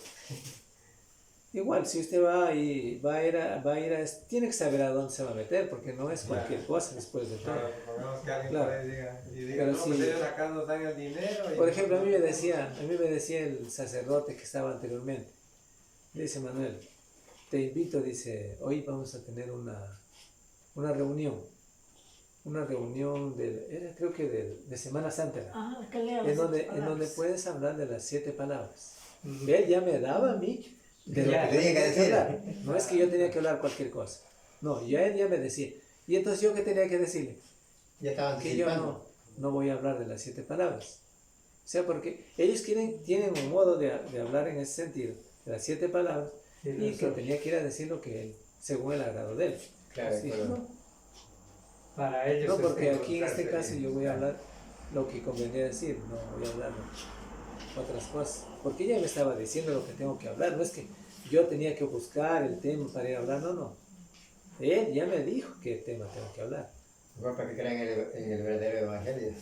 Igual, si usted va a ir tiene que saber a dónde se va a meter, porque no es cualquier cosa después de todo. Claro, supongamos que alguien Claro. por ahí diga, Pero no, si- pues ellos acá nos dan el dinero. Por ejemplo, a mí me decía el sacerdote que estaba anteriormente, dice Manuel, te invito, dice, hoy vamos a tener una reunión creo que de Semana Santa, Que lea en las donde palabras. puedes hablar de las 7 palabras. Él ya me daba a mí de lo Ya, que yo tenía que tenía que decir. hablar. No es que yo tenía que hablar cualquier cosa. No, ya él ya me decía. Y entonces yo qué tenía que decirle, Ya estaban que yo anticipando. no voy a hablar de las 7 palabras, sea, porque ellos tienen un modo de hablar en ese sentido, de las 7 palabras, y que tenía que ir a decir lo que él, según el agrado de él. Claro, Sí, claro. ¿no? Para ellos No, es porque aquí en este encontrarse caso bien. yo voy a hablar lo que convenía decir, no voy a hablar otras cosas. Porque ella me estaba diciendo lo que tengo que hablar, no es que yo tenía que buscar el tema para ir a hablar, no. Él ya me dijo qué tema tengo que hablar. Igual para que crean en el verdadero evangelio.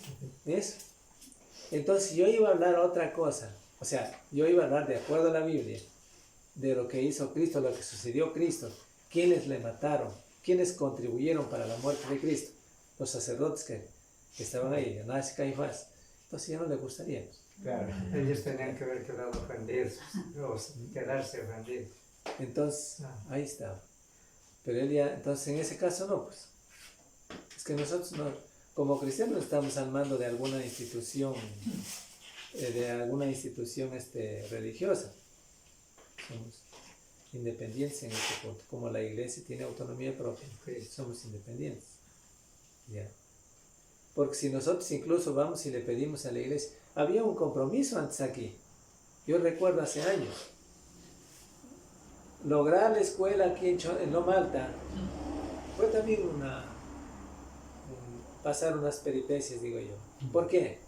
Eso. Entonces yo iba a hablar otra cosa, o sea, yo iba a hablar de acuerdo a la Biblia, de lo que hizo Cristo, lo que sucedió Cristo, quiénes le mataron, quiénes contribuyeron para la muerte de Cristo, los sacerdotes que estaban ahí, Anás y Caifás. Entonces ya no le gustaría. Claro. Ellos tenían que haber quedado ofendidos, o quedarse ofendidos. Entonces, ahí estaba. Pero él ya, entonces en ese caso no, pues. Es que nosotros no, como cristianos estamos al mando de alguna institución, religiosa. Somos independientes en este punto. Como la iglesia tiene autonomía propia, somos independientes. Ya. Porque si nosotros incluso vamos y le pedimos a la iglesia, había un compromiso antes aquí. Yo recuerdo hace años. Lograr la escuela aquí en Loma Alta fue también pasar unas peripecias, digo yo. ¿Por qué?